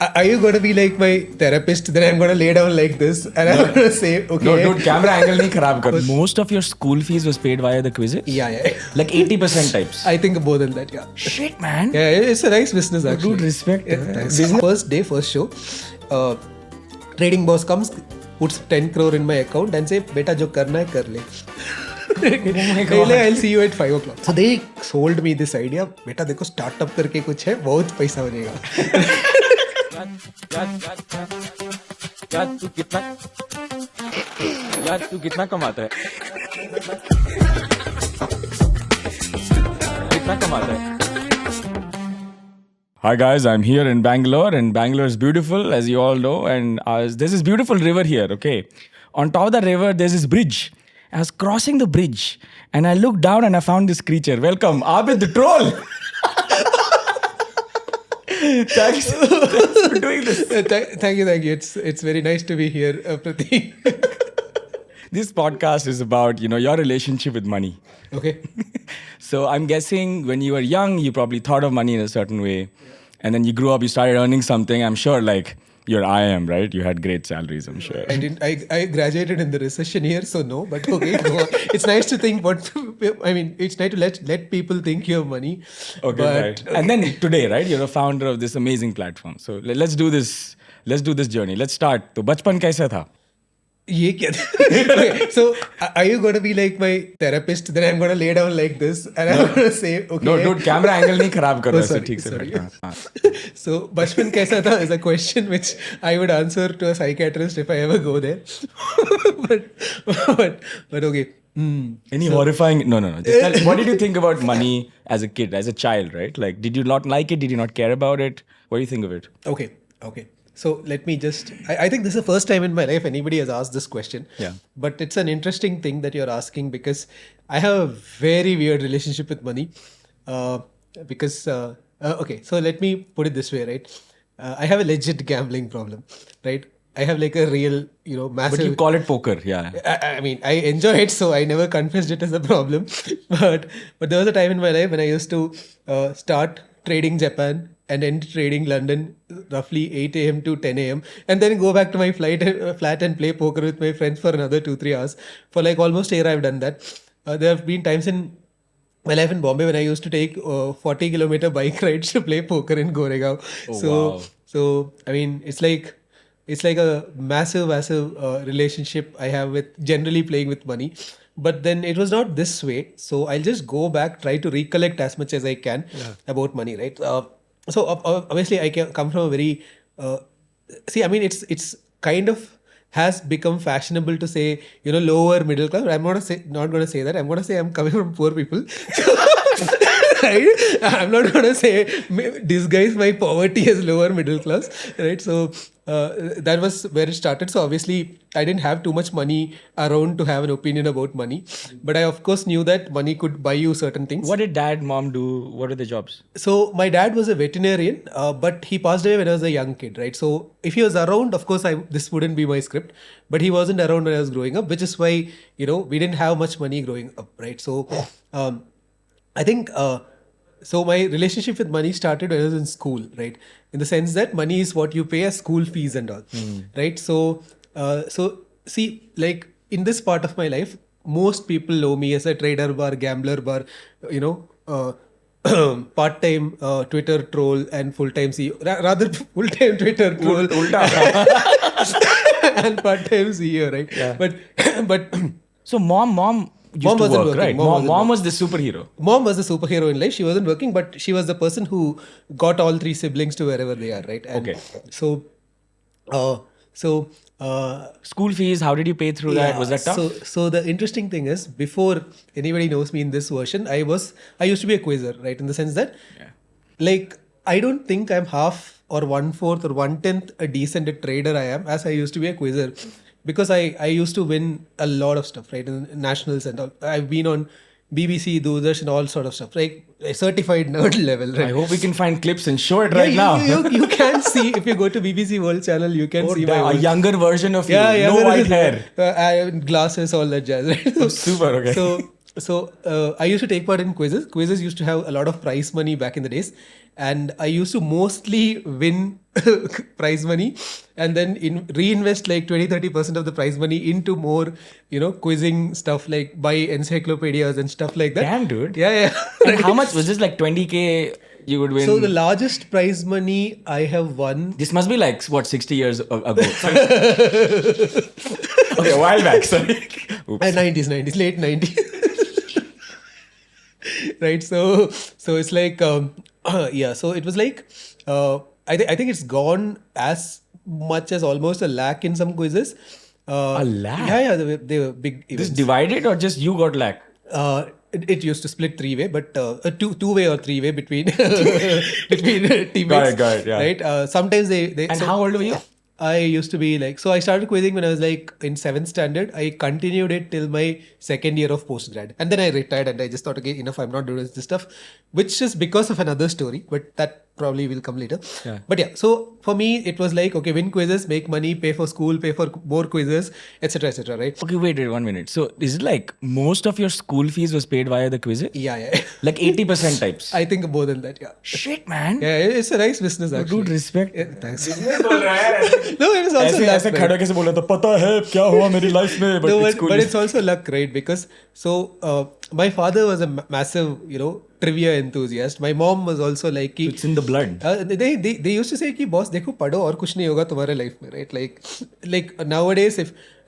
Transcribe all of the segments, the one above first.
Are you going to be like my therapist? Then I'm going to lay down like this and I'm going to say, okay. No, dude, camera angle nahi kharab kar. Most of your school fees was paid via the quizzes? Yeah. Like 80% types. I think more than that, yeah. Shit, man. Yeah, it's a nice business actually. Dude, respect. Yeah, first day, first show, trading boss comes, puts 10 crore in my account and say, beta jo karna hai, kar le. I'll see you at 5 o'clock. So they sold me this idea, beta देखो startup करके कुछ है, बहुत पैसा बनेगा. यार तू कितना कमाता है? कितना कमाता है? Hi guys, I'm here in Bangalore and Bangalore is beautiful as you all know and there's this beautiful river here, okay? On top of the river there's this bridge. I was crossing the bridge and I looked down and I found this creature. Welcome, Abid the troll! Thanks for doing this. Thank you. It's very nice to be here, Pratik. This podcast is about, your relationship with money. Okay. So I'm guessing when you were young, you probably thought of money in a certain way. And then you grew up, you started earning something. I'm sure like you're IM, right? You had great salaries, I'm sure. I graduated in the recession year, so no. But okay, go on. It's nice to think it's nice to let people think you have money. Okay, right. Okay. And then today, right? You're a founder of this amazing platform. So let's do this. Let's do this journey. Let's start. So, bachpan kaisa tha? ये क्या okay, so are you going to be like my therapist? Then I'm going to lay down like this and I'm going to say, okay. No, dude, camera angle नहीं खराब करो ऐसे ठीक से. So बचपन कैसा था is a question which I would answer to a psychiatrist if I ever go there. but okay. Any horrifying? No. Just tell, what did you think about money as a kid, as a child, right? Like, did you not like it? Did you not care about it? What do you think of it? Okay. So let me just, I think this is the first time in my life anybody has asked this question. Yeah. But it's an interesting thing that you're asking because I have a very weird relationship with money. Okay, so let me put it this way, right? I have a legit gambling problem, right? I have like a real, massive... But you call it poker, yeah. I mean, I enjoy it, so I never confessed it as a problem. But there was a time in my life when I used to start trading Japan and end trading London roughly 8 a.m. to 10 a.m. and then go back to my flat and play poker with my friends for another 2-3 hours. For like almost a year I've done that. There have been times in my life in Bombay when I used to take 40-kilometer bike rides to play poker in Goregaon. Wow. So I mean, it's like a massive relationship I have with generally playing with money. But then it was not this way. So I'll just go back, try to recollect as much as I can about money, right? So obviously I come from a very, it's kind of has become fashionable to say, lower middle class. I'm not going to say that. I'm going to say I'm coming from poor people. Right? I'm not going to say disguise my poverty as lower middle class, right? So that was where it started. So obviously I didn't have too much money around to have an opinion about money, but I of course knew that money could buy you certain things. What did dad, mom do? What were the jobs? So my dad was a veterinarian, but he passed away when I was a young kid, right? So if he was around, of course this wouldn't be my script, but he wasn't around when I was growing up, which is why, we didn't have much money growing up, right? So I think... So my relationship with money started when I was in school, right? In the sense that money is what you pay as school fees and all, right? So see, like in this part of my life, most people know me as a trader bar, gambler bar, part-time Twitter troll and full-time CEO, rather full-time Twitter troll and part-time CEO, right? Yeah. But so mom wasn't work, right? Mom was the superhero. Mom was the superhero in life. She wasn't working, but she was the person who got all 3 siblings to wherever they are, right? And okay. So school fees, how did you pay through that? Was that tough? So the interesting thing is, before anybody knows me in this version, I used to be a quizzer, right? In the sense that, like, I don't think I'm half or 1/4 or 1/10 a decent trader I am as I used to be a quizzer. Because I used to win a lot of stuff, right? In nationals and all. I've been on BBC, Doordarshan, all sort of stuff, like a certified nerd level, right? I hope we can find clips and show it right now. You can see, if you go to BBC World Channel, you can see a younger version of you, no white hair. Glasses, all that jazz, right? Super, okay. So I used to take part in quizzes. Quizzes used to have a lot of prize money back in the days. and I used to mostly win prize money and then reinvest like 20-30% of the prize money into more, quizzing stuff, like buy encyclopedias and stuff like that. Damn, dude. Yeah. And how much was this? Like 20K you would win? So the largest prize money I have won. This must be like, what, 60 years ago? Sorry. Okay, a while back, sorry. Oops. 90s, late 90s. Right, so it's like, so it was like, I think it's gone as much as almost 1 lakh in some quizzes. A lakh? Yeah, they were big events. This divided or just you got lakh? It used to split 3-way, but two-way or 3-way between teammates. Got it, yeah. Right. Sometimes they. And how old were you? I used to be like, so I started quizzing when I was like in 7th standard. I continued it till my 2nd year of postgrad. And then I retired and I just thought, okay, enough, I'm not doing this stuff, which is because of another story, but that probably will come later. Yeah. But yeah, so for me, it was like, okay, win quizzes, make money, pay for school, pay for more quizzes, etc., right? Okay, wait 1 minute. So is it like most of your school fees was paid via the quizzes? Yeah. Like 80% types? I think more than that, yeah. Shit, man. Yeah, it's a nice business actually. Dude, respect. Yeah, thanks. No, it was also luck. ऐसे खड़े कैसे बोला था पता है क्या हुआ मेरी लाइफ में But it's also luck, right? Because my father was a massive, trivia enthusiast. My mom was also like, it's in the blood. They used to say कि boss देखो पढ़ो और कुछ नहीं होगा तुम्हारे life में, right? Like nowadays,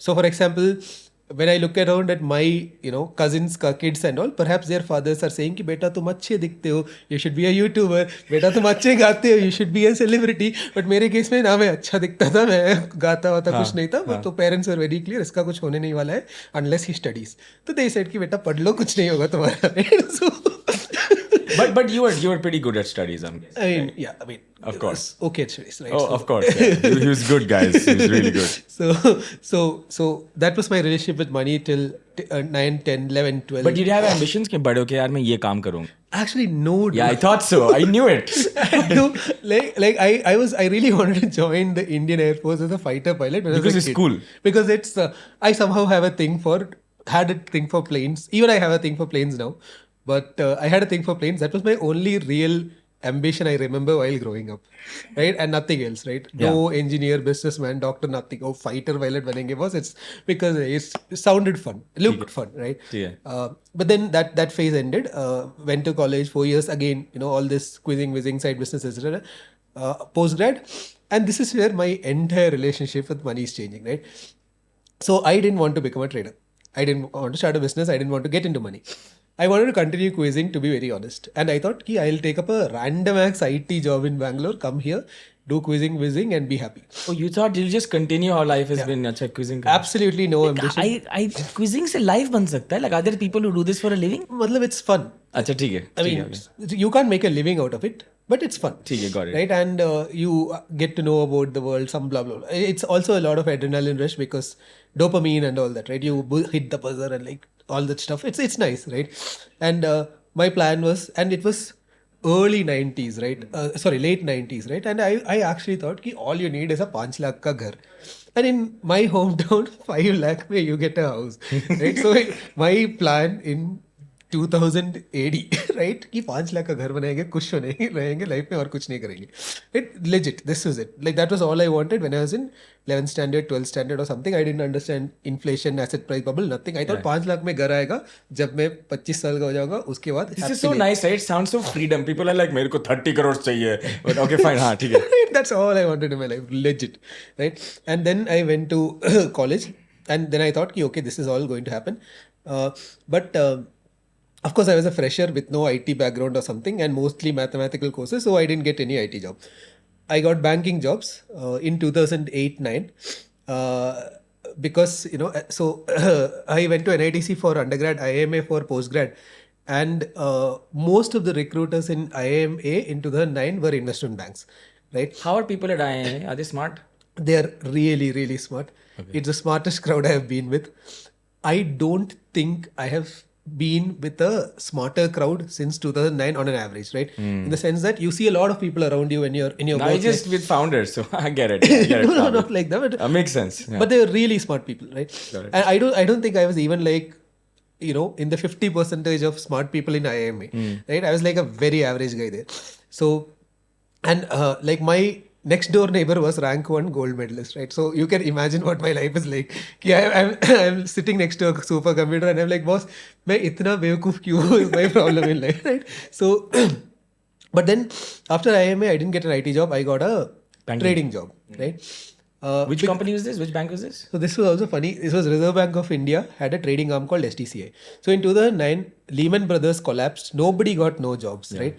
for example, when I look around at my cousins का kids and all, perhaps their fathers are saying कि बेटा तुम अच्छे दिखते हो, you should be a YouTuber, बेटा तुम अच्छे गाते हो, you should be a celebrity. But मेरे केस में ना मैं अच्छा दिखता था, मैं गाता वाता कुछ नहीं था, तो parents were very clear, इसका कुछ होने नहीं वाला है unless he studies. तो they said कि बेटा पढ़ लो, कुछ नहीं होगा तुम्हारा. So But you were pretty good at studies, I'm guessing. I mean, of course. Okay at studies, right? Oh, of course. Yeah. He was good, guys. He was really good. So that was my relationship with money till 9, 10, 11, 12. But did you have ambitions कि बड़े होके यार मैं ये काम करूँगा? Actually, no. Yeah, I thought so. I knew it. No, I really wanted to join the Indian Air Force as a fighter pilot when I was Because a it's kid. cool. Because it's I somehow had a thing for planes. Even I have a thing for planes now. But I had a thing for planes. That was my only real ambition I remember while growing up, right? And nothing else, right? No engineer, businessman, doctor, nothing. Oh, fighter pilot बनेंगे boss. It's because it sounded fun, looked fun, right? Yeah. But then that phase ended. Went to college 4 years again. All this quizzing, whizzing, side business, etc. Postgrad, and this is where my entire relationship with money is changing, right? So I didn't want to become a trader. I didn't want to start a business. I didn't want to get into money. I wanted to continue quizzing, to be very honest. And I thought, I'll take up a random ass IT job in Bangalore, come here, do quizzing, whizzing, and be happy. Oh, you thought you'll just continue how life has been? अच्छा, quizzing. Absolutely no ambition. I quizzing से life बन सकता है? Like, are there people who do this for a living? मतलब it's fun. अच्छा, ठीक है. I mean, you can't make a living out of it, but it's fun. ठीक है, got it. Right? And you get to know about the world, some blah, blah, blah. It's also a lot of adrenaline rush because dopamine and all that, right? You hit the buzzer and like all that stuff. It's nice, right? And my plan was, and it was early 90s, right? Late 90s, right? And I actually thought कि all you need is a 5 lakh ka ghar. And in my hometown, 5 lakh mein you get a house, right? So my plan in 2080, right? कि 5 लाख का घर बनाएंगे, खुश रहेंगे life में और कुछ नहीं करेंगे. Legit, this was it. Like that was all I wanted when I was in 11th standard, 12th standard or something. I didn't understand inflation, asset price bubble, nothing. I thought 5 lakh में घर आएगा जब मैं 25 साल का हो जाऊंगा उसके बाद. This is so nice, right? It sounds so freedom. People are like, मेरे को 30 crores चाहिए. But okay, fine, हाँ, ठीक है. That's all I wanted in my life, legit, right? And then I went to college, and then I thought, okay, this is all going to happen. But of course, I was a fresher with no IT background or something, and mostly mathematical courses, so I didn't get any IT job. I got banking jobs in 2008-9 because so I went to NITC for undergrad, IIMA for postgrad, and most of the recruiters in IIMA in 2009 were investment banks, right? How are people at IIMA? Are they smart? They are really, really smart. Okay. It's the smartest crowd I have been with. I don't think I have been with a smarter crowd since 2009 on an average, right? In the sense that you see a lot of people around you when you're in your work. I just with founders, so I get it. No, not like that. But, makes sense. Yeah. But they're really smart people, right? And I don't think I was even like, in the 50% of smart people in IIMA, right? I was like a very average guy there. So, and like my next door neighbor was rank 1 gold medalist, right? So you can imagine what my life is like. Yeah, I'm sitting next to a supercomputer and I'm like, boss, मैं इतना बेवकूफ क्यों हूँ? Is my problem in life, right? So, but then after IMA, I didn't get an IT job. I got a Banking. trading job, right? Which company was this? Which bank was this? So this was also funny. This was Reserve Bank of India had a trading arm called STCI. So in 2009, Lehman Brothers collapsed. Nobody got no jobs, right?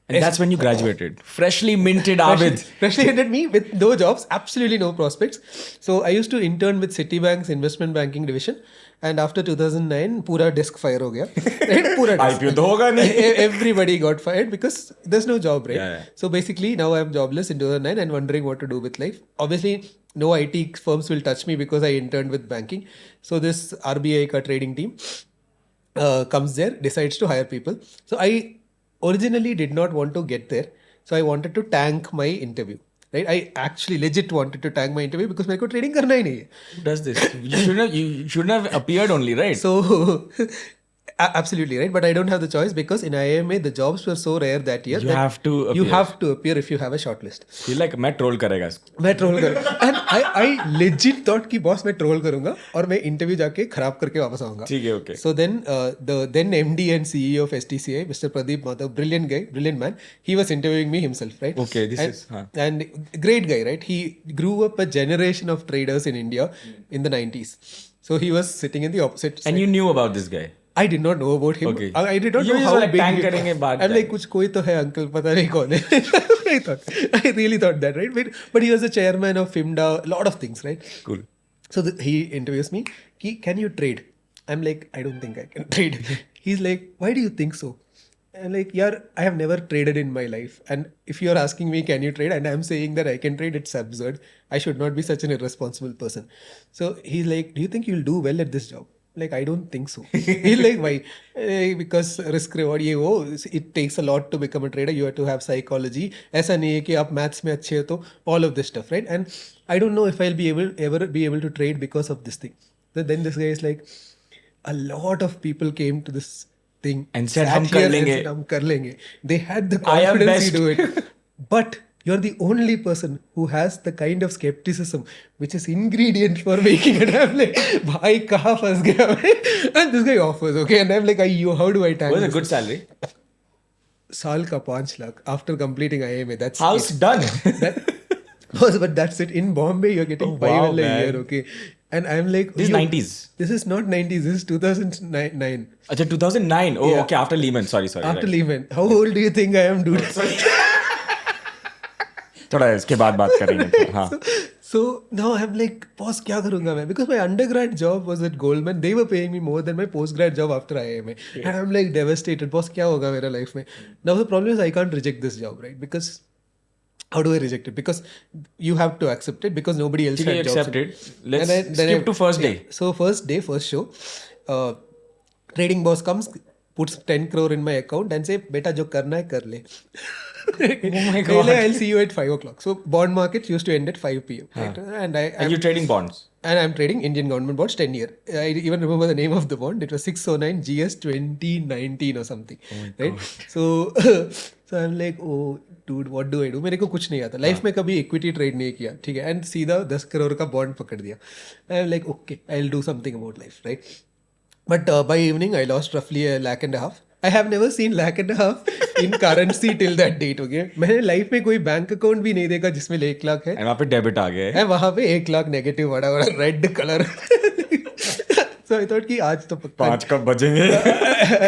And that's when you graduated. Freshly minted Abid. Freshly ended me with no jobs, absolutely no prospects. So I used to intern with Citibank's investment banking division. And after 2009, पूरा desk fire हो गया. Right? पूरा desk. IPO तो होगा नहीं. Everybody got fired because there's no job, right? Yeah. So basically now I'm jobless in 2009 and wondering what to do with life. Obviously, no IT firms will touch me because I interned with banking. So this RBI ka trading team comes there, decides to hire people. So I originally did not want to get there. So I wanted to tank my interview. Right? I actually legit wanted to tank my interview because मेरे को trading करना ही नहीं है. Who does this? You shouldn't have appeared only, right? So absolutely right, but I don't have the choice because in IMA the jobs were so rare that year. You have to You appear. have to appear if you have a shortlist. You're like, मैं troll करेगा इसको. मैं troll करूँगा. And I legit thought कि boss मैं troll करूँगा और मैं interview जाके खराब करके वापस आऊँगा. ठीक है, okay. So then the then MD and CEO of STCI, Mr. Pradeep Madhav, brilliant guy, brilliant man. He was interviewing me himself, right? Okay, and great guy, right? He grew up a generation of traders in India in the 90s. So he was sitting in the opposite side. And you knew about this guy. I did not know about him. Okay. I did not You know just how like big tank he करेंगे बाद I'm like, time. कुछ कोई तो है uncle, पता नहीं कौन है. I really thought that, right? But he was the chairman of FIMDA, a lot of things, right? Cool. So he interviews me. Can you trade? I'm like, I don't think I can trade. He's like, why do you think so? I'm like, yeah, I have never traded in my life. And if you're asking me, can you trade? And I'm saying that I can trade, it's absurd. I should not be such an irresponsible person. So he's like, do you think you'll do well at this job? Like, I don't think so. He's like, why? Because risk reward, it takes a lot to become a trader. You have to have psychology. ऐसा नहीं है कि आप maths में अच्छे हो तो all of this stuff, right? And I don't know if I'll ever be able to trade because of this thing. Then this guy is like, a lot of people came to this thing And said, sat "हम here कर and लेंगे." said, "हम कर लेंगे." They had the I am confidence to best. do it. But you're the only person who has the kind of skepticism which is ingredient for making it. I'm like, bhai, kahan fas gaya main? And this guy offers, okay? And I'm like, how do I It tangle was a this? good salary. Saal ka 5 lakh after completing IMA. That's House it. done. But that's it. In Bombay, you're getting Oh, 5 wow, a man. year, okay? And I'm like, This is 90s. This is not 90s. This is 2009. Achha, 2009. Oh, Yeah. okay. After Lehman. Sorry. After right. Lehman. How old do you think I am, dude? थोड़ा इसके बाद बात करेंगे. हाँ. So now I'm like, boss, क्या करूँगा मैं? Because my undergrad job was at Goldman. They were paying me more than my postgrad job after IMA. And I'm like devastated. Boss, क्या होगा मेरा life में? Now the problem is I can't reject this job, right? Because how do I reject it? Because you have to accept it because nobody else ठीक है, had jobs. accept it. Let's And skip to first day. So first day, first show, trading boss comes, puts 10 crore in my account and say, beta jo karna hai kar le. Oh my God. I'll see you at 5 o'clock. So bond markets used to end at 5 p.m. Right? And you're trading bonds. And I'm trading Indian government bonds 10 year. I even remember the name of the bond. It was 609 GS 2019 or something. Right? So I'm like, oh dude, what do I do? मेरे को कुछ नहीं आता. Life में कभी equity trade नहीं किया. ठीक है. And सीधा 10 crore का bond पकड़ दिया. I'm like, okay, I'll do something about life, right? But by evening, I lost roughly $1.5 lakh. I have never seen $1.5 lakh in currency till that date. Okay, मैंने life में कोई bank account भी नहीं देखा जिसमें 1 लाख है. And वहाँ पे डेबिट आ गए. है वहाँ पे 1 लाख नेगेटिव बड़ा बड़ा red colour. So I thought कि आज तो पक्का 5 कब बजेंगे?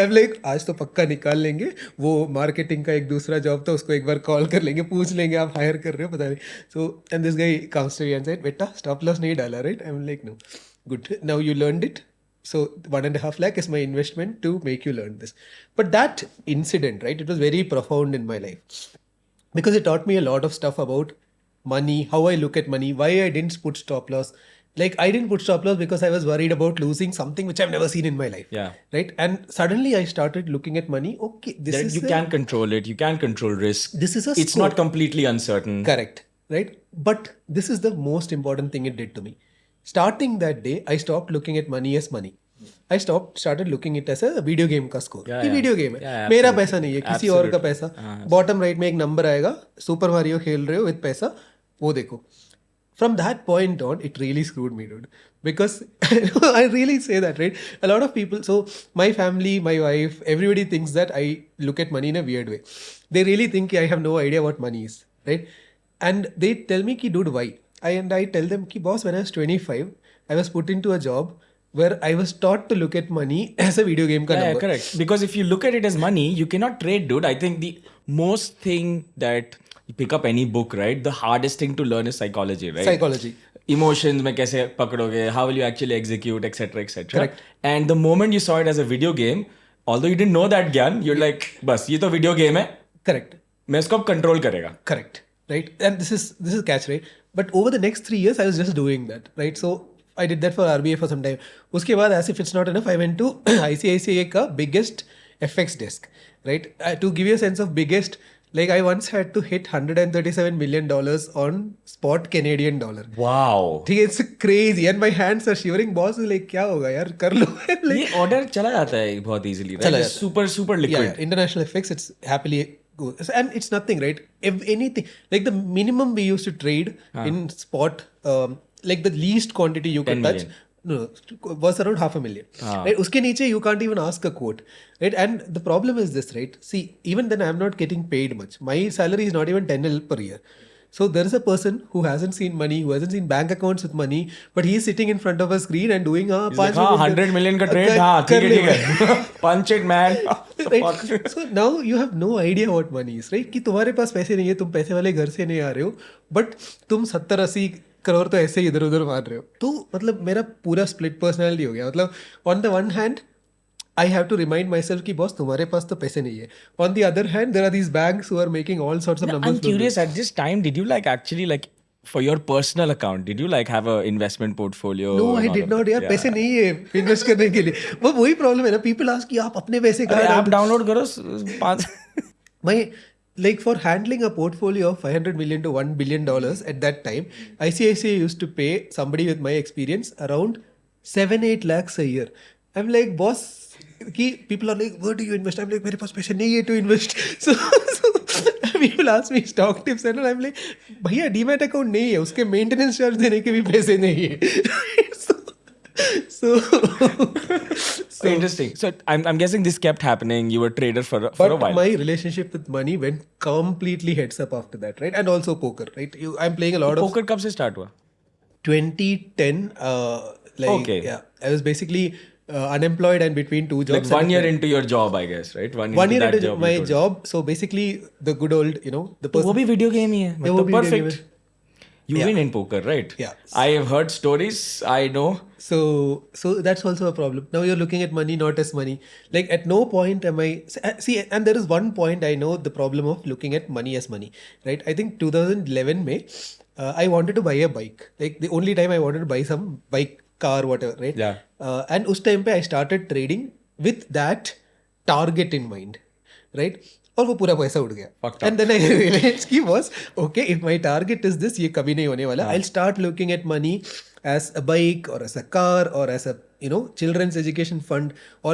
I'm like, आज तो पक्का निकाल लेंगे. वो मार्केटिंग का एक दूसरा जॉब था, उसको एक बार कॉल कर लेंगे, पूछ लेंगे आप हायर कर रहे हो पता नहीं. So and this guy comes to me and said, बेटा stop loss नहीं डाला, right? I'm like, no. Good. Now you learned it. So 1.5 lakh is my investment to make you learn this. But that incident, right, it was very profound in my life because it taught me a lot of stuff about money, how I look at money, why I didn't put stop loss. Like I didn't put stop loss because I was worried about losing something which I've never seen in my life. Yeah. Right. And suddenly I started looking at money. Okay, You can control it. You can control risk. This is a It's scope. not completely uncertain. Correct. Right. But this is the most important thing it did to me. Starting that day, I stopped looking at money as money. I started looking it as a video game का score. Yeah, कि yeah. video game है, Yeah, मेरा absolutely. पैसा नहीं है, किसी और का पैसा. Bottom right में एक number आएगा, Super Mario खेल रहे हो with पैसा, वो देखो. From that point on, it really screwed me, dude. Because I really say that, right? A lot of people, so my family, my wife, everybody thinks that I look at money in a weird way. They really think I have no idea what money is, right? And they tell me, ki, dude, why? I tell them, ki, boss, when I was 25, I was put into a job where I was taught to look at money as a video game ka Yeah, number. correct. Because if you look at it as money, you cannot trade, dude. I think the most thing that you pick up any book, right? The hardest thing to learn is psychology, right? Psychology. Emotions में कैसे पकड़ोगे, how will you actually execute, etc., etc. Correct. And the moment you saw it as a video game, although you didn't know that ज्ञान, you're like, बस ये तो video game है, Correct. मैं इसको अब control करेगा. Correct. Right. And this is catch, right? But over the next 3 years, I was just doing that, right? So I did that for RBI for some time. उसके बाद, as if it's not enough, I went to ICICI का biggest FX desk, right? To give you a sense of biggest, like I once had to hit $137 million on spot Canadian dollar. Wow. ठीक है, it's crazy and my hands are shivering. Boss is like, क्या होगा यार, कर लो. Like, ये order चला जाता है बहुत easily, right? चला It's जाता है. super liquid. Yeah, international FX, it's happily goes. And it's nothing, right? If anything, like the minimum we used to trade in spot, like the least quantity you could 10 touch, million. no, was around $500,000. Right? Uske niche you can't even ask a quote, right? And the problem is this, right? See, even then I'm not getting paid much. My salary is not even 10L per year. So there is a person who hasn't seen money, who hasn't seen bank accounts with money, but he is sitting in front of a screen and doing He's like, हाँ 100 million का trade, हाँ ठीक है punch it man. Right? So now you have no idea what money is, right? कि तुम्हारे पास पैसे नहीं है, तुम पैसे वाले घर से नहीं आ रहे हो, but तुम 70-80 करोड़ तो ऐसे ही इधर उधर मार रहे हो. तो मतलब मेरा पूरा स्प्लिट पर्सनैलिटी हो गया. मतलब on the one hand I have to remind myself कि boss तुम्हारे पास तो पैसे नहीं है. On the other hand, there are these banks who are making all sorts of numbers. I'm curious, at this time, did you like actually like for your personal account, did you like have a investment portfolio? No, I did not. यार पैसे नहीं है invest करने के लिए. वो वही problem है ना. People ask कि आप अपने पैसे अरे कहाँ आप डाउनलोड करो 5 My, like for handling a portfolio of $500 million to $1 billion at that time, ICICI used to pay somebody with my experience around 7-8 lakhs a year. I'm like, boss, कि people are like, where do you invest? I'm like, मेरे पास पैसे नहीं है to invest. So people ask me stock tips and all. I'm like, भैया demat account नहीं है, उसके maintenance charge देने के भी पैसे नहीं है. So interesting. So I'm guessing this kept happening. You were a trader for a But while. my relationship with money went completely heads up after that, right? And also poker, right? I'm playing a lot of Poker कब से start हुआ? 2010. Like Okay. yeah, I was basically unemployed and between two Like jobs. 1 year into your job, I guess, right? 1 One year that into job my you told me. job. So basically, the good old, the तो person. वो भी video game ही है. Yeah, वो मतलब भी video game perfect. You Yeah. win in poker, right? Yeah. I have heard stories. I know. So that's also a problem. Now you're looking at money not as money. Like at no point am I see, and there is one point I know the problem of looking at money as money, right? I think 2011 May, I wanted to buy a bike. Like the only time I wanted to buy some bike, car, whatever, right? Yeah. And उस time पे I started trading with that target in mind, right? और वो पूरा पैसा उड़ गया. Fucked up. And then I realized कि was okay, if my target is this, ये कभी नहीं होने वाला. I'll start looking at money as a bike or as a car or as a children's education fund or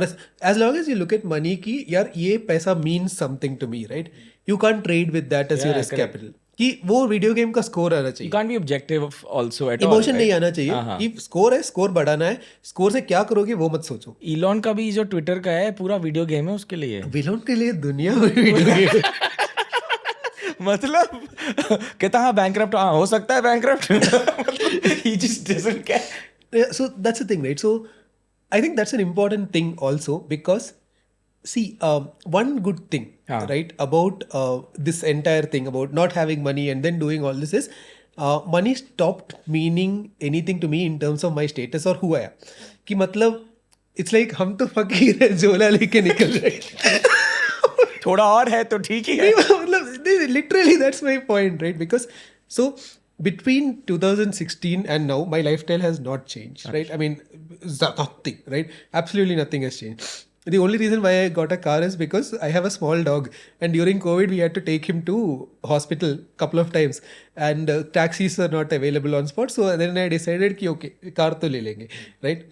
as long as you look at money कि यार ये पैसा means something to me, right? You can't trade with that as your Yeah, risk correct. capital. कि वो video game का score आना You चाहिए. can't be objective also at all. Emotion right? नहीं आना चाहिए कि स्कोर है, स्कोर बढ़ाना है, स्कोर से क्या करोगे वो मत सोचो. Elon का भी जो ट्विटर का है पूरा वीडियो गेम है उसके लिए. विलोन के लिए दुनिया में वीडियो गेम. मतलब कहता हाँ बैंकरप्ट हाँ हो सकता है bankrupt. He just doesn't care. Yeah, so that's the thing, right? So I think that's an important thing also because see, one good thing, right, about this entire thing about not having money and then doing all this is money stopped meaning anything to me in terms of my status or who I am. कि मतलब it's like हम तो फकीर है झोला लेके निकल रहे. थोड़ा और है तो ठीक ही है. मतलब literally that's my point, right? Because so between 2016 and now my lifestyle has not changed, right? I mean nothing, right? Absolutely nothing has changed. The only reason why I got a car is because I have a small dog and during COVID we had to take him to hospital couple of times and taxis are not available on spot, so then I decided कि okay car तो ले लेंगे, right?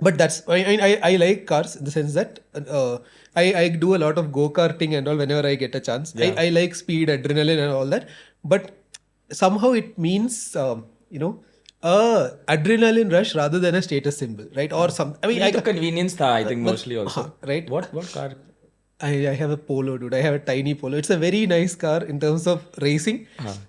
But that's I like cars in the sense that I do a lot of go-karting and all whenever I get a chance. Yeah. I like speed, adrenaline and all that. But somehow it means adrenaline rush rather than a status symbol, right? Or some. I mean, I the convenience tha, I think mostly also. right. What car? I have a Polo, dude. I have a tiny Polo. It's a very nice car in terms of racing,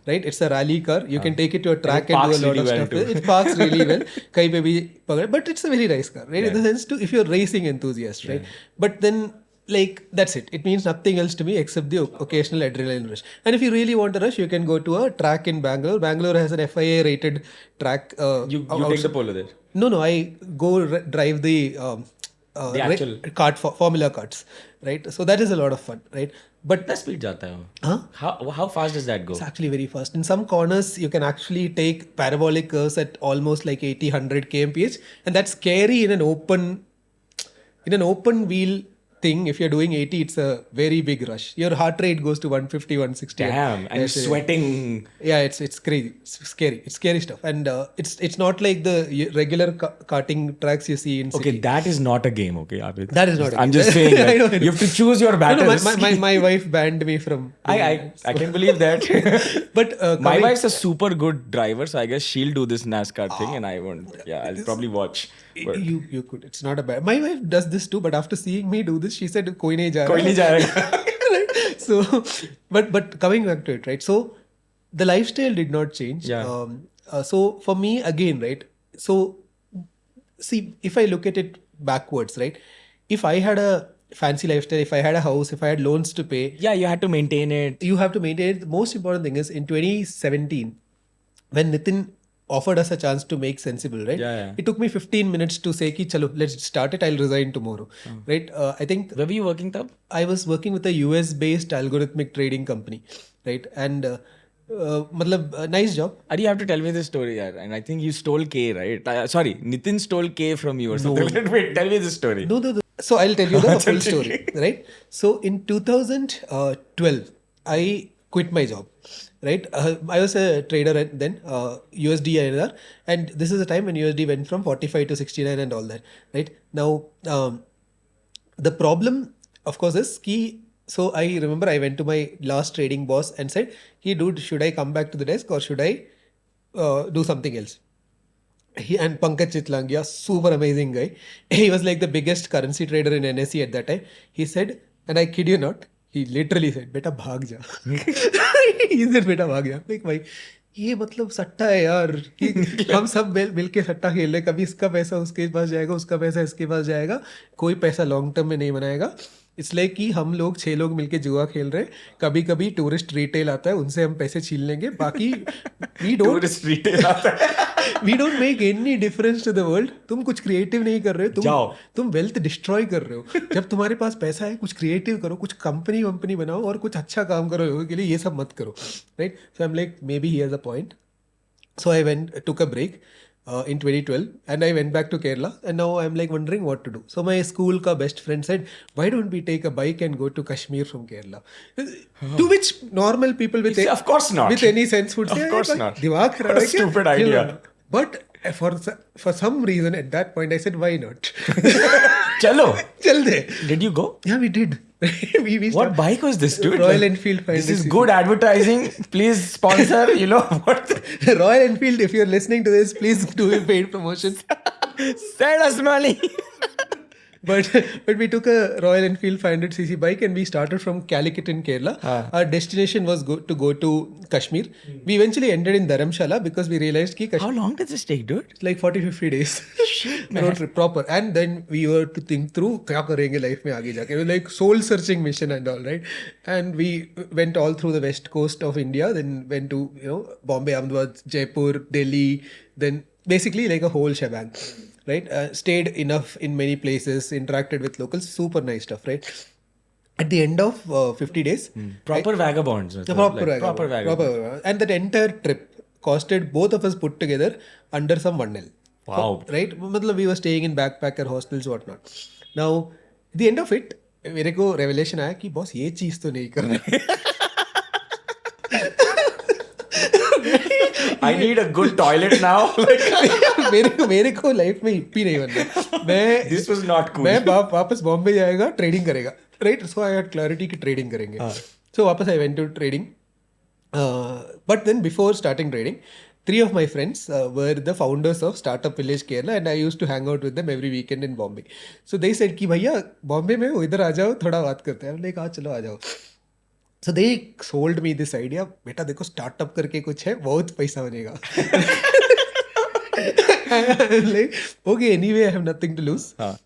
right? It's a rally car. You can take it to a track and do a lot of stuff. It parks really well. Kahi pe bhi pagad- But it's a very nice car, right? In the sense to if you're racing enthusiast, right? But then like that's it. It means nothing else to me except the occasional adrenaline rush. And if you really want a rush, you can go to a track in Bangalore. Bangalore has an FIA rated track. You take the Polo there. No. I go drive the actual formula carts, right? So that is a lot of fun, right? But Kitna speed jata hai wo? Huh? How fast does that go? It's actually very fast. In some corners, you can actually take parabolic curves at almost like 80, 100 kmph, and that's scary in an open wheel thing. If you're doing 80, it's a very big rush. Your heart rate goes to 150, 160. Damn, and sweating. Yeah, it's crazy. It's scary. It's scary stuff. And it's not like the regular karting tracks you see in city. Okay, that is not a game, okay, Abid. That is not a I'm game. just saying, I know. you have to choose your battles. My wife banned me from. I can believe that. But my wife's a super good driver, so I guess she'll do this NASCAR thing, and I won't. Yeah, I'll probably watch. But You could. It's not a bad. My wife does this too, but after seeing me do this, she said, "Koi nahi ja कोई raha." नहीं जाएगा. Right? So, but coming back to it, right? So, the lifestyle did not change. Yeah. So for me again, right? So, see, if I look at it backwards, right? If I had a fancy lifestyle, if I had a house, if I had loans to pay, Yeah, you had to maintain it. you have to maintain it. The most important thing is in 2017, when Nitin offered us a chance to make Sensibull, right? Yeah. It took me 15 minutes to say ki chalo, let's start it. I'll resign tomorrow, right? I think Where were you working tab? I was working with a US based algorithmic trading company, right? And nice job. You have to tell me this story, yaar. And I think you stole K, right? Sorry, Nitin stole K from you or something. Wait, tell me this story. No. So I'll tell you the full story, right? So in 2012, I quit my job, right? I was a trader then, USD INR, and this is a time when USD went from 45 to 69 and all that, right? Now, the problem, of course, is key. So I remember I went to my last trading boss and said, "Hey, dude, should I come back to the desk or should I do something else?" And Pankaj Chitlangia, super amazing guy. He was like the biggest currency trader in NSE at that time. He said, and I kid you not, he literally said, "बेटा भाग जा." He said, "बेटा भाग जा." Like भाई ये मतलब सट्टा है यार कि हम सब मिल के सट्टा खेल रहे, कभी इसका पैसा उसके पास जाएगा, उसका पैसा इसके पास जाएगा, कोई पैसा लॉन्ग टर्म में नहीं बनाएगा. इसलिए कि हम लोग 6 लोग मिलके जुआ खेल रहे हैं, कभी कभी टूरिस्ट रिटेल आता है, उनसे हम पैसे छीन लेंगे, बाकी Tourist retail आता है. We don't make any difference to the world. तुम कुछ क्रिएटिव नहीं कर रहे हो, तुम वेल्थ डिस्ट्रॉय कर रहे हो. जब तुम्हारे पास पैसा है, कुछ क्रिएटिव करो, कुछ कंपनी वंपनी बनाओ और कुछ अच्छा काम करो लोगों के लिए, ये सब मत करो, right? So I am like may be he has a point. So I took a break in 2012 and I went back to Kerala, and now I'm like wondering what to do. So my school ka best friend said, "Why don't we take a bike and go to Kashmir from Kerala?" To which normal people with Of course not. with any sense would say, Of course not. Dimag kharab What a hai kya?" stupid idea. But for some reason at that point I said, "Why not?" Chalo. Chal de. Did you go? Yeah, we did. we What bike was this, dude? Royal Enfield 500 This is cc. good advertising. Please sponsor. You know what? Royal Enfield, if you're listening to this, please do a paid promotion. Send us money. But we took a Royal Enfield 500cc bike and we started from Calicut in Kerala. Our destination was to go to Kashmir. We eventually ended in Dharamshala because we realized कि How long does this take, dude? it's like 40-50 days. Road trip proper. And then we were to think through क्या करेंगे life में आगे जाके. It was like soul searching mission and all, right? And we went all through the west coast of India. Then went to Bombay, Ahmedabad, Jaipur, Delhi. Then basically like a whole shebang. Right, stayed enough in many places, interacted with locals, super nice stuff, right? At the end of 50 days, Proper vagabonds. proper vagabond. and that entire trip costed both of us put together under some 1 nil. Wow. Right? मतलब we were staying in backpacker hostels, whatnot. Now, at the end of it, मेरे को revelation आया कि boss ये चीज तो नहीं कर रहे. I need a good toilet now. मेरे को लाइफ में हिप्पी नहीं बनना. मैं This was not cool. मैं वापस बॉम्बे जाएगा, ट्रेडिंग करेगा, right. So I had clarity कि ट्रेडिंग करेंगे. सो वापस I went to trading. But then before starting trading, 3 of my friends were the founders of Startup Village Kerala, and I used to hang out with them every weekend in Bombay. So they said कि भैया बॉम्बे में हो, इधर आ जाओ, थोड़ा बात करते हैं. हमने कहा चलो आ जाओ. So they sold me this idea, बेटा देखो स्टार्टअप करके कुछ है, बहुत पैसा बनेगा. Like, okay, anyway, I have nothing to lose.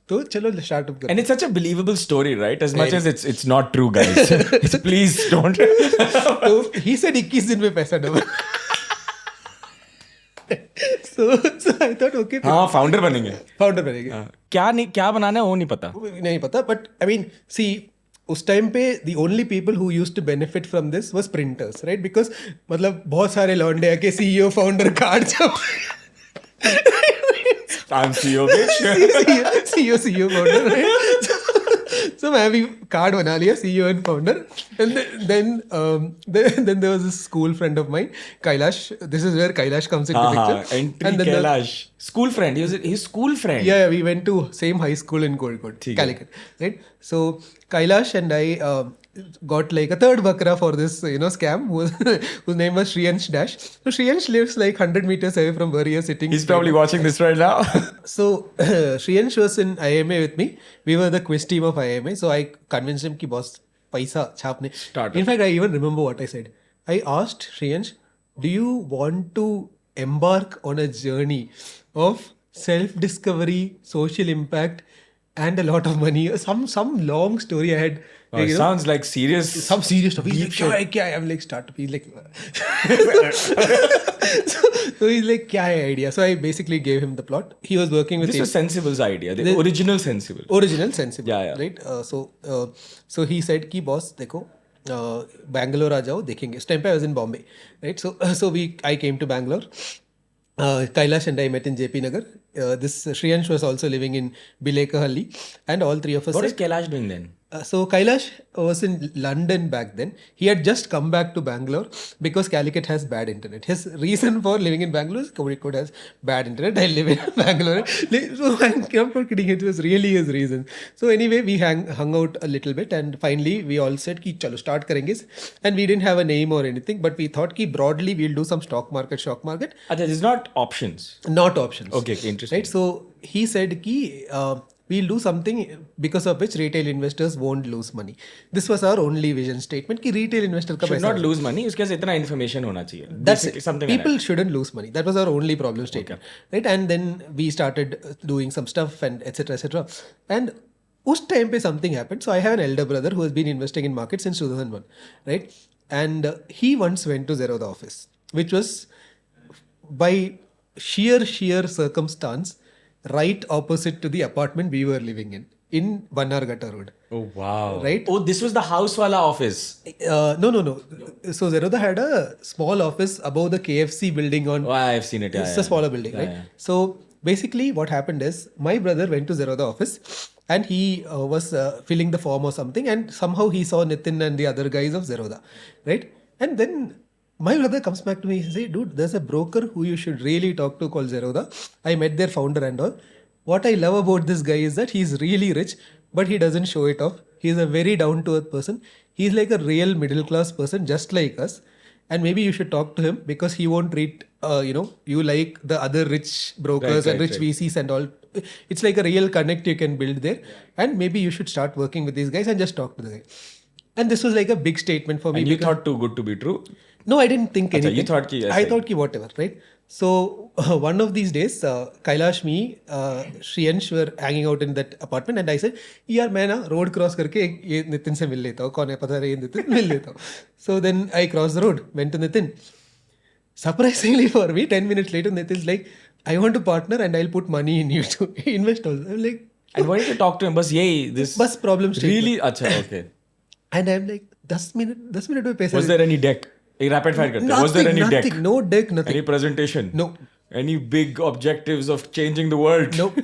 तो चलो स्टार्टअप कर. And it's such a believable story, right? As much as it's not true, guys. Please don't. तो he said 21 दिन में पैसा double. So I thought okay. हाँ, founder बनेंगे. Founder बनेंगे. क्या बनाना है वो नहीं पता. नहीं पता, but I mean, see, उस टाइम पे the only people who used to benefit from this was printers, right? Because मतलब बहुत सारे लौंडे आके CEO फाउंडर कार्ड जब I'm CEO, bitch. CEO founder, right? So मैं भी कार्ड बना लिया, CEO and founder. And then there was a school friend of mine, Kailash. This is where Kailash comes into picture. And then Kailash. School friend. His school friend. Yeah, we went to same high school in Kozhikode, Calicut, right? So Kailash and I got like a third bakra for this, scam, whose name was Shriyansh Dash. So Shriyansh lives like 100 meters away from where he is sitting. He's probably watching this right now. So Shriyansh was in IMA with me. We were the quiz team of IMA. So I convinced him ki boss paisa chhapne. In fact, I even remember what I said. I asked Shriyansh, do you want to embark on a journey of self-discovery, social impact, and a lot of money? Some long story I had. It sounds like serious. Some serious stuff. He's like, kya hai? I'm like, startup. He's like, so he's like, kya hai idea? So I basically gave him the plot. He was working with. This was Sensibull's idea. The original Sensibull. Original Sensibull. Yeah. Right. So he said, ki boss, देखो, Bangalore आ जाओ, देखेंगे. This time I was in Bombay, right? So I came to Bangalore. Kailash and I met in JP Nagar. This Shriyansh was also living in Bilekahalli, and all 3 of us. What is Kailash doing then? So Kailash was in London back then. He had just come back to Bangalore because Calicut has bad internet. His reason for living in Bangalore is Kozhikode has bad internet. I live in Bangalore. So I'm not kidding. It was really his reason. So anyway, we hung out a little bit, and finally we all said ki chalo start karenge. And we didn't have a name or anything, but we thought ki broadly we'll do some shock market. This is not options. Not options. Okay, interesting. Right. So he said ki we'll do something because of which retail investors won't lose money. This was our only vision statement कि retail investor का should not lose money. उसके पास इतना information होना चाहिए. That's it. Something People like shouldn't lose money. That was our only problem statement. Okay. Right? And then we started doing some stuff and etc. And उस time पे something happened. So I have an elder brother who has been investing in markets since 2001. Right? And he once went to Zerodha office, which was by sheer circumstance right opposite to the apartment we were living in Banarghatta Road. Oh wow! Right? Oh, this was the house wala office. No. So Zerodha had a small office above the KFC building on. Oh, I have seen it. It's a smaller building, right? Yeah. So basically, what happened is my brother went to Zerodha office and he was filling the form or something, and somehow he saw Nitin and the other guys of Zerodha, right? And then my brother comes back to me and says, dude, there's a broker who you should really talk to called Zerodha. I met their founder and all. What I love about this guy is that he's really rich, but he doesn't show it off. He's a very down-to-earth person. He's like a real middle-class person, just like us. And maybe you should talk to him because he won't treat, you like the other rich brokers and rich VCs and all. It's like a real connect you can build there. And maybe you should start working with these guys and just talk to the guy. And this was like a big statement for me. And you thought too good to be true? No, I didn't think anything. You thought I thought whatever, right? So one of these days, Kailash, me, Shriyansh were hanging out in that apartment, and I said, "यार मैं ना road cross करके ये नितिन से मिल लेता हूँ, कौन है पता नहीं नितिन मिल लेता हूँ." So then I crossed the road, went to Nitin. Surprisingly for me, 10 minutes later, Nitin's like, "I want to partner and I'll put money in you to invest also." I'm like, and why did you talk to him? Bas yay, this bas problem statement. Really? Acha, okay. And I'm like, 10 minutes में पैसा. Was there any deck? A rapid fire करते. Was there any deck? No deck, nothing. Any presentation? No. Any big objectives of changing the world? Nope.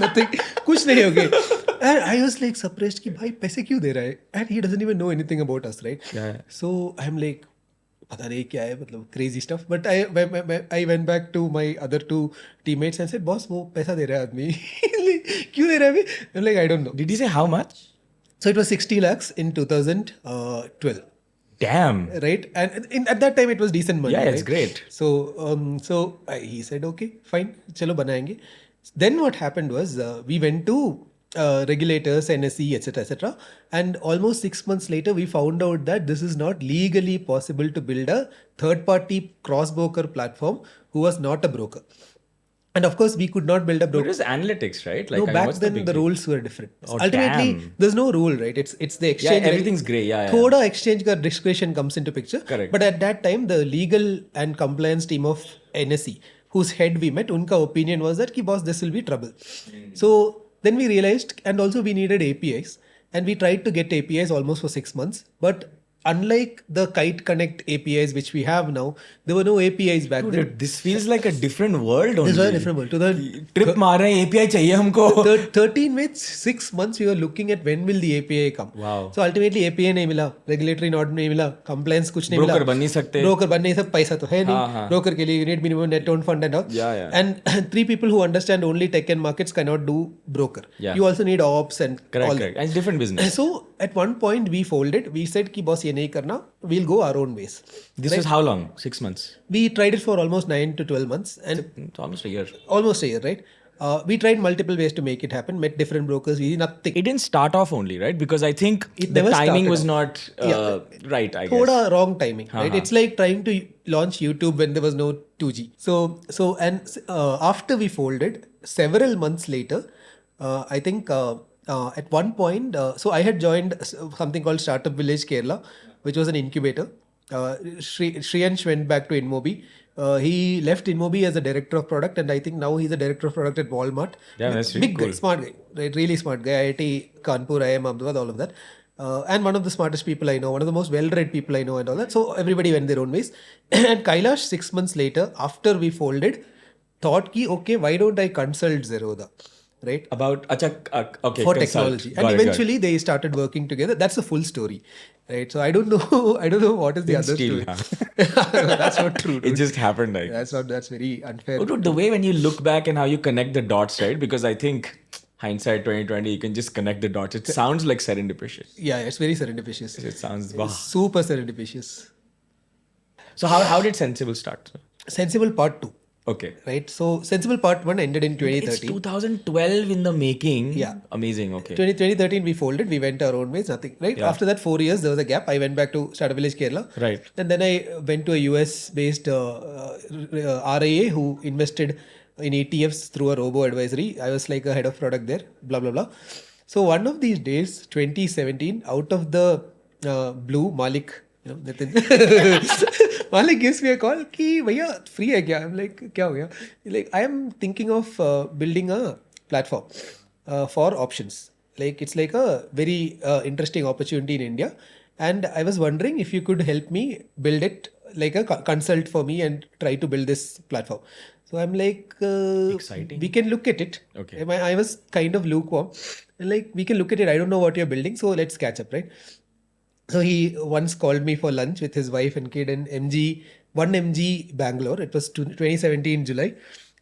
Nothing. कुछ नहीं हो गया. And I was like surprised कि भाई पैसे क्यों दे रहा है? And he doesn't even know anything about us, right? Yeah. So I'm like, पता नहीं क्या है मतलब crazy stuff. But I went back to my other two teammates and said, boss, वो पैसा दे रहा है आदमी. क्यों दे रहा है अभी? I'm like, I don't know. Did he say how much? So it was 60 lakhs in 2012. Damn. Right, and at that time it was decent money. Yeah, it's right? great. So he said, okay, fine, chalo banayenge. Then what happened was we went to regulators, NSE, etc., and almost 6 months later we found out that this is not legally possible to build a third-party cross-broker platform who was not a broker. And of course, we could not build a But broker. it was analytics, right? No, back what's then big the deal? rules were different. Oh, Ultimately, damn. there's no rule, right? It's the exchange. Yeah, everything's grey. Yeah, yeah. Thoda exchange ka discretion comes into picture. Correct. But at that time, the legal and compliance team of NSE, whose head we met, unka opinion was that, ki boss, this will be trouble. So then we realized, and also we needed APIs, and we tried to get APIs almost for 6 months. But unlike the Kite Connect APIs which we have now, there were no APIs back then. Dude, this feels like a different world only. This was a different world. To the Trip मार रहे हैं, API चाहिए हमको. 13 with 6 months we were looking at when will the API come. Wow. So ultimately API नहीं मिला, regulatory nod नहीं मिला, compliance कुछ नहीं मिला. Broker बन नहीं सकते. Broker बन नहीं सकते, पैसा तो है नहीं. हाँ. Broker के लिए you need minimum net owned fund and all. Yeah. And 3 people who understand only tech and markets cannot do broker. Yeah. You also need ops and all Correct. And it's different business. So at one point we folded. We said कि boss ये नहीं करना. We'll go our own ways. This was how long? 6 months? We tried it for almost 9 to 12 months. And It's almost a year. almost a year, right? We tried multiple ways to make it happen, met different brokers, we nothing. It didn't start off only, right? Because I think It the never timing started was off. not right, I guess. Thoda wrong timing, right? It's like trying to launch YouTube when there was no 2G. So after we folded, several months later, I think at one point, so I had joined something called Startup Village Kerala, which was an incubator. Shriyansh went back to InMobi. He left InMobi as a director of product, and I think now he's a director of product at Walmart. Yeah, that's really big cool. guy, smart guy, right? Really smart guy. IIT Kanpur, IIM Ahmedabad, all of that. And one of the smartest people I know, one of the most well-read people I know, and all that. So everybody went their own ways. And Kailash, 6 months later, after we folded, thought ki okay, why don't I consult Zerodha, right? About okay, For consult. technology, Got and it, got it. eventually they started working together. That's the full story, right? So I don't know what is the other Steal, story. That's not true. It Dude. just happened, like. That's very unfair. Oh, dude, the way when you look back and how you connect the dots, right? Because I think hindsight 2020, you can just connect the dots. It sounds like serendipitous. Yeah, it's very serendipitous. It sounds wow. Super serendipitous. So how did Sensibull start? Sensibull Part 2. Okay. Right. So Sensibull Part 1 ended in 2013. It's 2012 in the making. Yeah. Amazing. Okay. 2013 we folded. We went our own ways. Nothing. Right. Yeah. After that 4 years there was a gap. I went back to Startup Village Kerala. Right. And then I went to a US based RIA who invested in ETFs through a robo advisory. I was like a head of product there. Blah blah blah. So one of these days, 2017, out of the blue, Malik, Nitin. Malik gives me a call कि भैया free है क्या? I'm like क्या हो गया? Like I am thinking of building a platform for options. Like it's like a very interesting opportunity in India, and I was wondering if you could help me build it, like a consult for me and try to build this platform. So I'm like, Exciting. we can look at it. Okay. I was kind of lukewarm. And like we can look at it. I don't know what you're building, so let's catch up, right? So he once called me for lunch with his wife and kid in one MG Bangalore. It was 2017 July.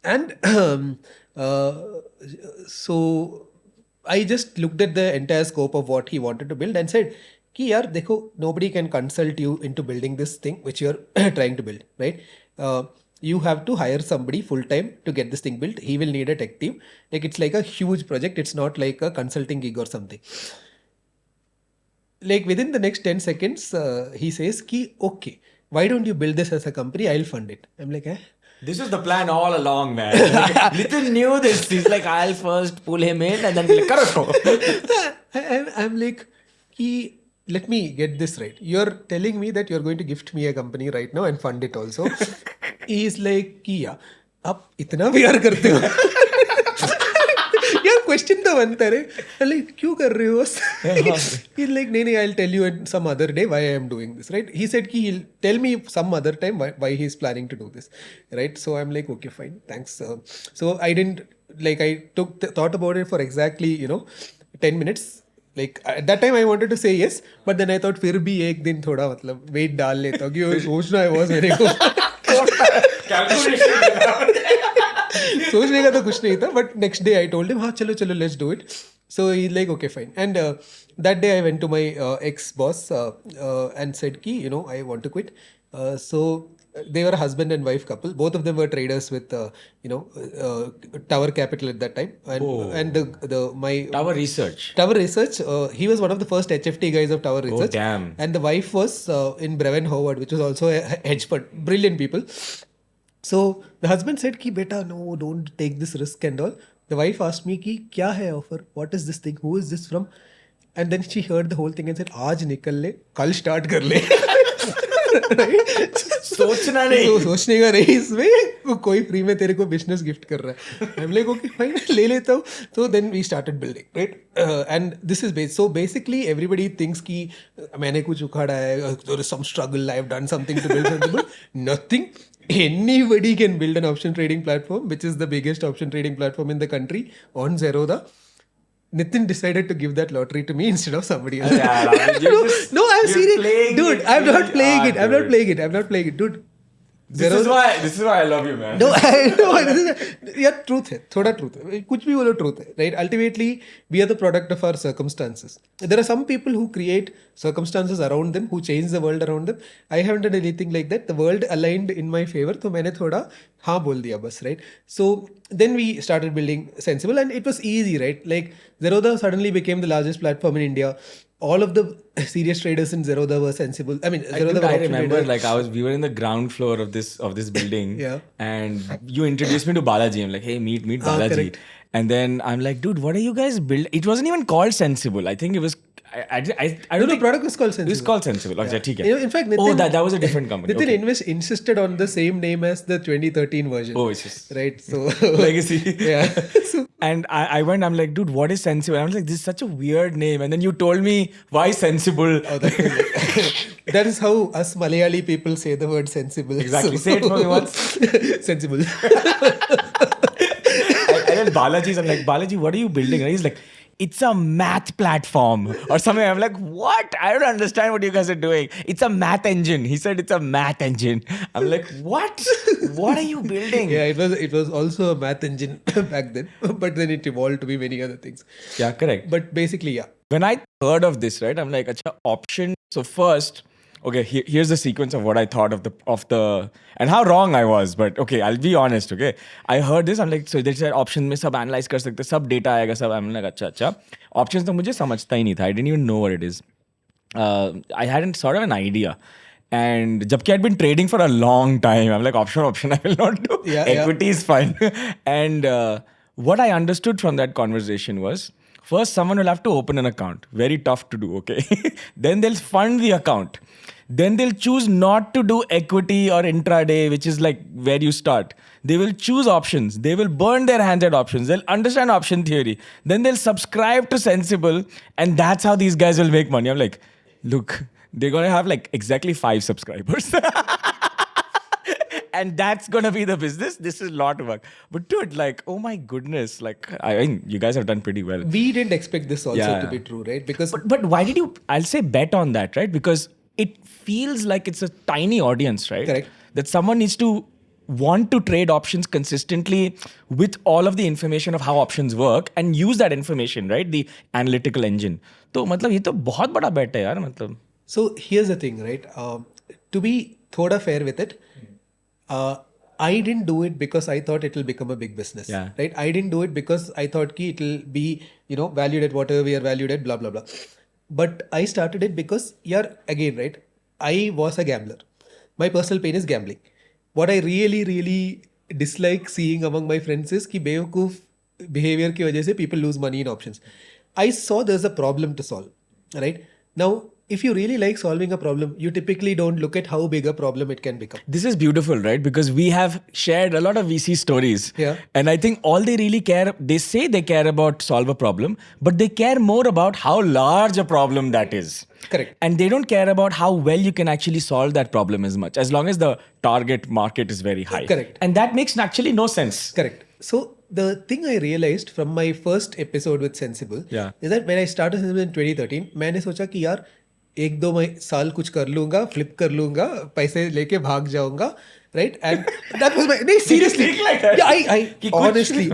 And so I just looked at the entire scope of what he wanted to build and said, ki yaar, dekho, nobody can consult you into building this thing which you're trying to build, right? You have to hire somebody full time to get this thing built. He will need a tech team. Like it's like a huge project. It's not like a consulting gig or something. Like within the next 10 seconds, he says, ki, okay, why don't you build this as a company? I'll fund it. I'm like, eh? This was the plan all along, man. Like, Nitin knew this. He's like, I'll first pull him in and then be like, karo usko. I'm like, ki, let me get this right. You're telling me that you're going to gift me a company right now and fund it also. He's like, ki, yeah, आप इतना प्यार करते हो यार question तो बनता है like क्यों कर रहे हो He's like नहीं I'll tell you some other day why I am doing this, right? He said कि he'll tell me some other time why he's planning to do this, right? So I'm like okay fine thanks. So I didn't like I thought about it for exactly 10 minutes. Like at that time I wanted to say yes, but then I thought फिर भी एक दिन थोड़ा मतलब weight डाल लेता हूँ कि वो सोचना है बॉस मेरे को. सोचने का तो कुछ नहीं था, but next day I told him हाँ चलो चलो let's do it. So he's like okay fine, and that day I went to my ex boss and said कि I want to quit. So they were a husband and wife couple. Both of them were traders with Tower Capital at that time, and my Tower Research. Tower Research. He was one of the first HFT guys of Tower Research. Oh damn! And the wife was in Brevin Howard, which was also a hedge fund. Brilliant people. So the husband said कि बेटा no, don't take this risk and all. The wife asked me कि क्या है offer? What is this thing? Who is this from? And then she heard the whole thing and said आज निकल ले, कल start कर ले. सोचना नहीं. तो सोचने का नहीं, इसमें कोई फ्री में तेरे को बिजनेस गिफ्ट कर रहा है. I'm like okay fine, ले लेता हूँ. So then we started building, right? And this is so basically everybody thinks कि मैंने कुछ उखाड़ा है, there is some struggle, I have done something to build Sensibull. Nothing. Anybody can build an option trading platform, which is the biggest option trading platform in the country on Zerodha. Nitin decided to give that lottery to me instead of somebody else. No, I'm serious. Dude, I'm not playing it. I'm not playing it. Dude. This is why I love you, man. No, यार truth है, थोड़ा truth है, कुछ भी बोलो truth है, right? Ultimately, we are the product of our circumstances. There are some people who create circumstances around them, who change the world around them. I haven't done anything like that. The world aligned in my favor, तो मैंने थोड़ा हाँ बोल दिया बस, right? So then we started building Sensibull, and it was easy, right? Like Zerodha suddenly became the largest platform in India. All of the serious traders in Zerodha were Sensibull. I mean, Zerodha I remember traders. We were in the ground floor of this building. Yeah. And you introduced me to Balaji. I'm like, hey, meet Balaji. Correct. And then I'm like, dude, what are you guys building? It wasn't even called Sensibull. I think it was. I don't No, think the product was called Sensibull. It was called Sensibull. Okay, ठीक है. In fact, Nitin, that was a different company. Nitin Okay. insisted on the same name as the 2013 version. Oh, it's just right. So legacy. Yeah. So, and I went, I'm like, dude, what is Sensibull? I was like, this is such a weird name. And then you told me, why Sensibull? that is how us Malayali people say the word sensible. Exactly. Say it for me once. Sensible. And then Balaji's, I'm like, Balaji, what are you building? And he's like, it's a math platform or something. I'm like, what? I don't understand what you guys are doing. It's a math engine. He said it's a math engine. I'm like, what? What are you building? Yeah, it was also a math engine back then, but then it evolved to be many other things. Yeah, correct. But basically, yeah. When I heard of this, right, I'm like, acha, option. So first, okay, here's the sequence of what I thought of the and how wrong I was. But okay, I'll be honest. Okay, I heard this. I'm like, so they said options में सब analyze कर सकते, सब data आएगा, सब. I'm like, अच्छा. Options तो मुझे समझता ही नहीं था. I didn't even know what it is. I hadn't sort of an idea. And jabki I'd been trading for a long time, I'm like, option, I will not do. Yeah, Equity is fine. And what I understood from that conversation was, first, someone will have to open an account. Very tough to do, okay? Then they'll fund the account. Then they'll choose not to do equity or intraday, which is like where you start. They will choose options. They will burn their hands at options. They'll understand option theory. Then they'll subscribe to Sensibull. And that's how these guys will make money. I'm like, look, they're going to have like exactly 5 subscribers. And that's going to be the business. This is a lot of work. But dude, like, oh my goodness. Like, I mean, you guys have done pretty well. We didn't expect this also to be true, right? Because But why did you, I'll say bet on that, right? Because it feels like it's a tiny audience, right? Correct. That someone needs to want to trade options consistently with all of the information of how options work and use that information, right? The analytical engine. तो मतलब ये तो बहुत बड़ा bet है यार मतलब. So here's the thing, right? To be thoda fair with it, I didn't do it because I thought it will become a big business, right? I didn't do it because I thought it will be, valued at whatever we are valued at, blah, blah, blah. But I started it because, again, right? I was a gambler. My personal pain is gambling. What I really, really dislike seeing among my friends is कि बेवकूफ behavior की वजह से people lose money in options. I saw there's a problem to solve, right? Now, if you really like solving a problem, you typically don't look at how big a problem it can become. This is beautiful, right? Because we have shared a lot of VC stories. Yeah. And I think all they really care, they say they care about solve a problem, but they care more about how large a problem that is. Correct. And they don't care about how well you can actually solve that problem as much, as long as the target market is very high. Correct. And that makes actually no sense. Correct. So the thing I realized from my first episode with Sensibull Yeah. is that when I started Sensibull in 2013, मैंने सोचा कि यार एक दो साल कुछ कर लूंगा, फ्लिप कर लूंगा, पैसे लेके भाग जाऊंगा, right? And that was my seriously. Like that? Yeah, कि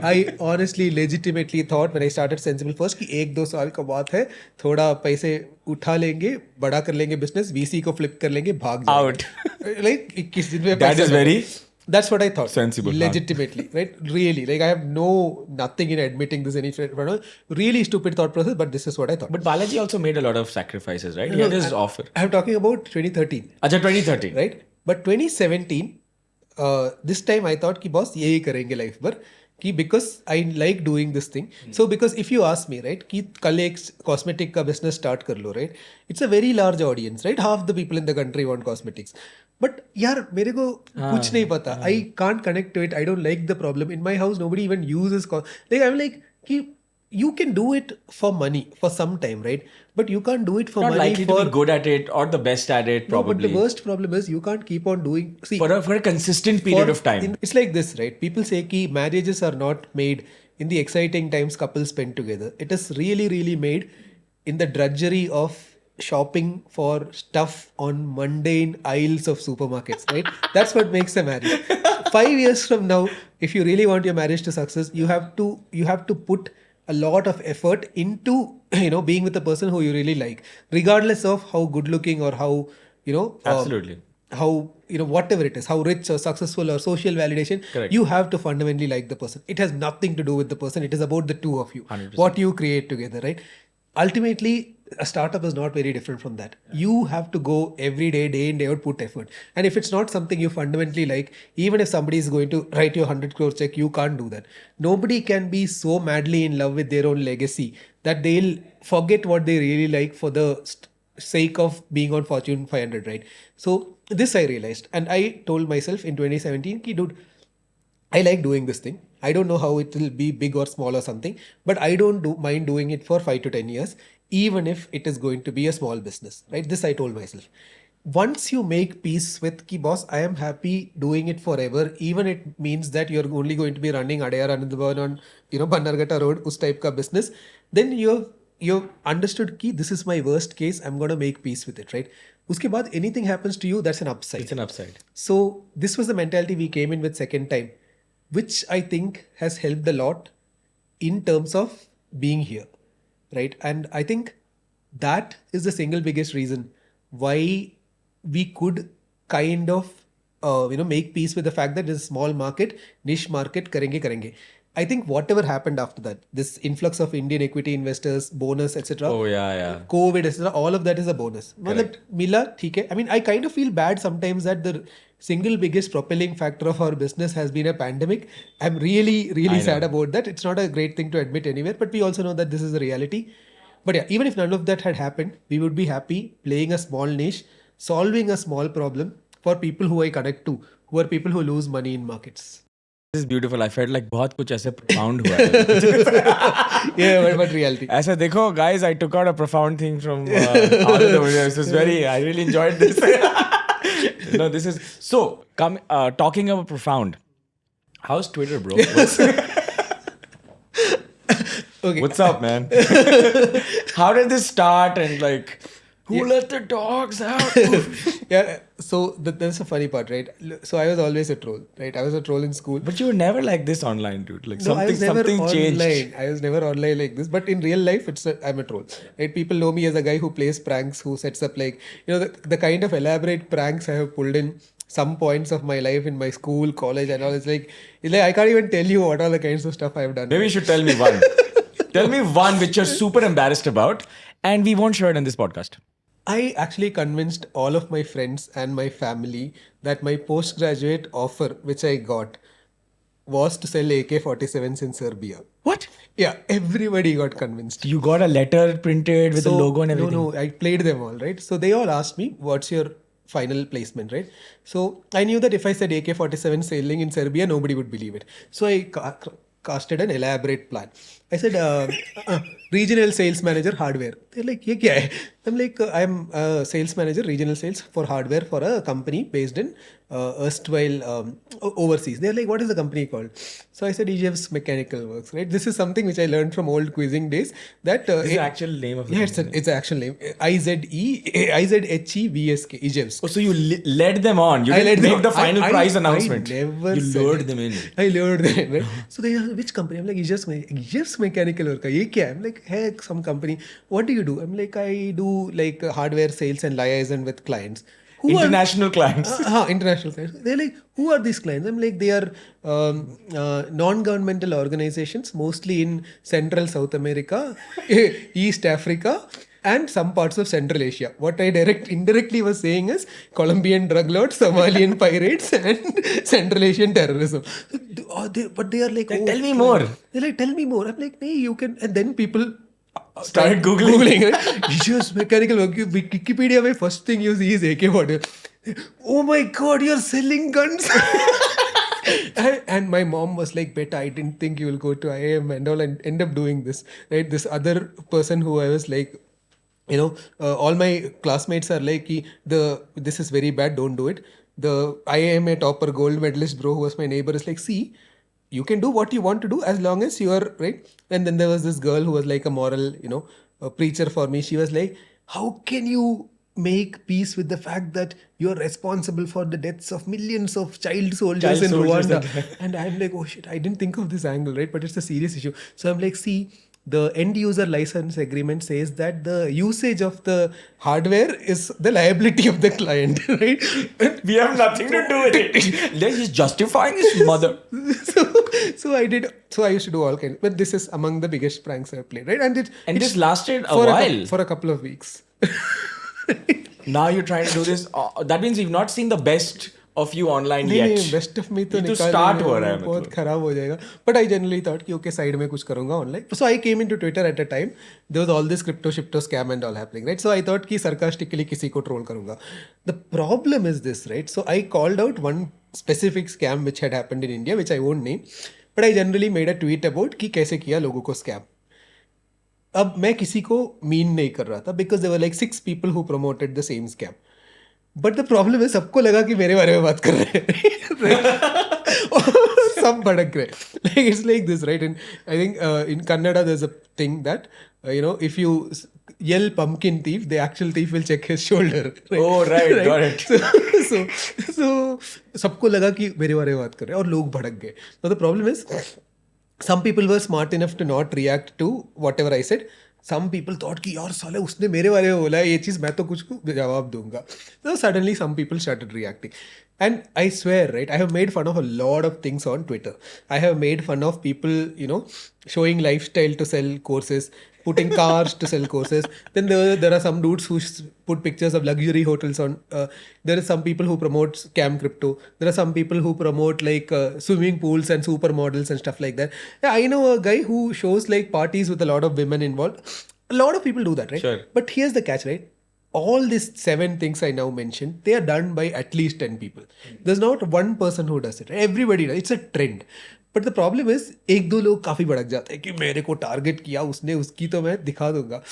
I honestly, legitimately thought when I started Sensibull first कि एक दो साल का बात है, थोड़ा पैसे उठा लेंगे, बड़ा कर लेंगे business, VC को flip कर लेंगे, भाग जाएंगे. Out. Like 21 दिन में That पैसा is लगा. very That's what I thought. sensible. Legitimately, right? Really. Like I have nothing in admitting this any really stupid thought process, but this is what I thought. But Balaji also made a lot of sacrifices, right? He had his offer. I'm talking about 2013. Acha, 2013. Right? But 2017, this time I thought कि boss यही करेंगे life भर कि because I like doing this thing. So because if you ask me, right, कि कल एक cosmetic का business start कर लो, right? It's a very large audience, right? Half the people in the country want cosmetics. But यार मेरे को कुछ नहीं पता. I can't connect to it. I don't like the problem. In my house, nobody even uses like I'm like कि you can do it for money for some time, right? But you can't do it for Not money likely for to be good at it or the best at it, No, probably. but the worst problem is you can't keep on doing. See, for a consistent period of time. It's like this, right? People say कि marriages are not made in the exciting times couples spend together. It is really, really made in the drudgery of shopping for stuff on mundane aisles of supermarkets, right? That's what makes a marriage. 5 years from now, if you really want your marriage to success, you have to put a lot of effort into being with a person who you really like, regardless of how good looking or how Absolutely. how whatever it is, how rich or successful or social validation. Correct. You have to fundamentally like the person. It has nothing to do with the person. It is about the two of you, 100%. what you create together, right? Ultimately, a startup is not very different from that. You have to go every day in, day out, put effort. And if it's not something you fundamentally like, even if somebody is going to write you 100 crore check, you can't do that. Nobody can be so madly in love with their own legacy that they'll forget what they really like for the sake of being on Fortune 500, right? So this I realized, and I told myself in 2017, ki dude, I like doing this thing. I don't know how it will be big or small or something, but I don't mind doing it for 5 to 10 years, even if it is going to be a small business, right? This I told myself. Once you make peace with ki boss, I am happy doing it forever, even it means that you're only going to be running Adayar Anandabhavan on Bannerghatta Road, us type ka business, then you've understood ki this is my worst case, I'm going to make peace with it, right? Uske baad anything happens to you, that's an upside. It's an upside. So this was the mentality we came in with second time, which I think has helped a lot in terms of being here, right? And I think that is the single biggest reason why we could kind of make peace with the fact that it's a small market, niche market, karenge. I think whatever happened after that, this influx of Indian equity investors, bonus, etc. Oh yeah. COVID, etc. All of that is a bonus. Matlab, mila, theek hai. I mean, I kind of feel bad sometimes that the single biggest propelling factor of our business has been a pandemic. I'm really sad about that. It's not a great thing to admit anywhere, but we also know that this is a reality. But yeah, even if none of that had happened, we would be happy playing a small niche, solving a small problem for people who I connect to, who are people who lose money in markets. This is beautiful. I felt like बहुत कुछ ऐसे profound हुआ है. Yeah, but reality. ऐसा देखो, guys, I took out a profound thing from all of the videos. This is I really enjoyed this. No, this is so. Talking about profound. How's Twitter, bro? Okay. What's up, man? How did this start? And like, who let the dogs out? Yeah. So that's a funny part, right? So I was always a troll, right? I was a troll in school. But you were never like this online, dude. Like No, I was never something changed. online. I was never online like this. But in real life, I'm a troll. Right? People know me as a guy who plays pranks, who sets up like, the kind of elaborate pranks I have pulled in some points of my life in my school, college and all. It's like I can't even tell you what all the kinds of stuff I've done. Maybe you should tell me one. Tell me one which you're super embarrassed about, and we won't share it in this podcast. I actually convinced all of my friends and my family that my postgraduate offer, which I got, was to sell AK-47s in Serbia. What? Yeah, everybody got convinced. You got a letter printed with the logo and everything? No, I played them all, right? So they all asked me, what's your final placement, right? So I knew that if I said AK-47 selling in Serbia, nobody would believe it. So I casted an elaborate plan. I said, regional sales manager hardware. They're like, ये क्या है? I'm like, I'm a sales manager, regional sales for hardware for a company based in erstwhile overseas. They're like, what is the company called? So I said, EGF's Mechanical Works, right? This is something which I learned from old quizzing days. That This is the actual name of the yeah, company. it's an actual name. IZHEVSK, EGF's. Oh, so you led them on. You I didn't let them make the on. final prize announcement. I never You said lured it. them in. I lured them in, right? So they are, which company? I'm like, just mechanical work. ये क्या है? I'm like, heck, some company. What do you do? I'm like, I do like hardware sales and liaison with clients. International clients. International clients. They're like, who are these clients? I'm like, they are non-governmental organizations, mostly in Central South America, East Africa, and some parts of Central Asia. What I indirectly was saying is Colombian drug lords, Somalian pirates, and Central Asian terrorism. But they are like, Tell me more. They're like, tell me more. I'm like, hey, you can. And then people Started Googling. right? Just mechanical work. Wikipedia, my first thing you see is AK-47. Oh my God, you're selling guns. And my mom was like, beta, I didn't think you will go to IIM and all, and end up doing this. Right? This other person who I was like, all my classmates are like, this is very bad, don't do it. The IIMA topper gold medalist bro who was my neighbor is like, see, you can do what you want to do as long as you are right. And then there was this girl who was like a moral, a preacher for me. She was like, how can you make peace with the fact that you're responsible for the deaths of millions of child soldiers in Rwanda? And I'm like, oh shit, I didn't think of this angle, right? But it's a serious issue. So I'm like, see, the end user license agreement says that the usage of the hardware is the liability of the client, right? We have nothing to do with it. They're just justifying his mother. So I used to do all kinds, but this is among the biggest pranks I've played, right? And this lasted a while. For a couple of weeks. Now you're trying to do this. That means you've not seen the best of you online नहीं, yet. नहीं, best of me तो तो start हो रहा है बहुत खराब हो जाएगा. But I generally thought कि okay, side में कुछ करूँगा online. So I came into Twitter at a time. There was all this crypto scam and all happening, right? So I thought कि sarcastically किसी को troll करूँगा. The problem is this, right? So I called out one specific scam which had happened in India, which I won't name. But I generally made a tweet about कि कैसे किया लोगों को scam. अब मैं किसी को mean नहीं कर रहा था because there were like 6 people who promoted the same scam. But the problem है सबको लगा कि मेरे बारे में बात कर रहे हैं. सब भड़क रहे. Like it's like this, right? And I think in Kannada there's a thing that if you yell pumpkin thief, the actual thief will check his shoulder. Right? Oh right, got it. So सबको लगा कि मेरे बारे में बात कर रहे हैं और लोग भड़क गए. So the problem is some people were smart enough to not react to whatever I said. Some people thought कि यार साले उसने मेरे बारे में बोला है ये चीज़ मैं तो कुछ को जवाब दूंगा. So suddenly some people started reacting. And I swear, right, I have made fun of a lot of things on Twitter. I have made fun of people, showing lifestyle to sell courses, putting cars to sell courses. Then there are some dudes who put pictures of luxury hotels on. There are some people who promote scam crypto. There are some people who promote like swimming pools and supermodels and stuff like that. Yeah, I know a guy who shows like parties with a lot of women involved. A lot of people do that, right? Sure. But here's the catch, right? All these 7 things I now mentioned, they are done by at least 10 people. There's not one person who does it. Right? Everybody does. It's a trend. But the problem is, 1-2 लोग काफी भड़क जाते हैं कि मेरे को target किया उसने उसकी तो मैं दिखा दूंगा.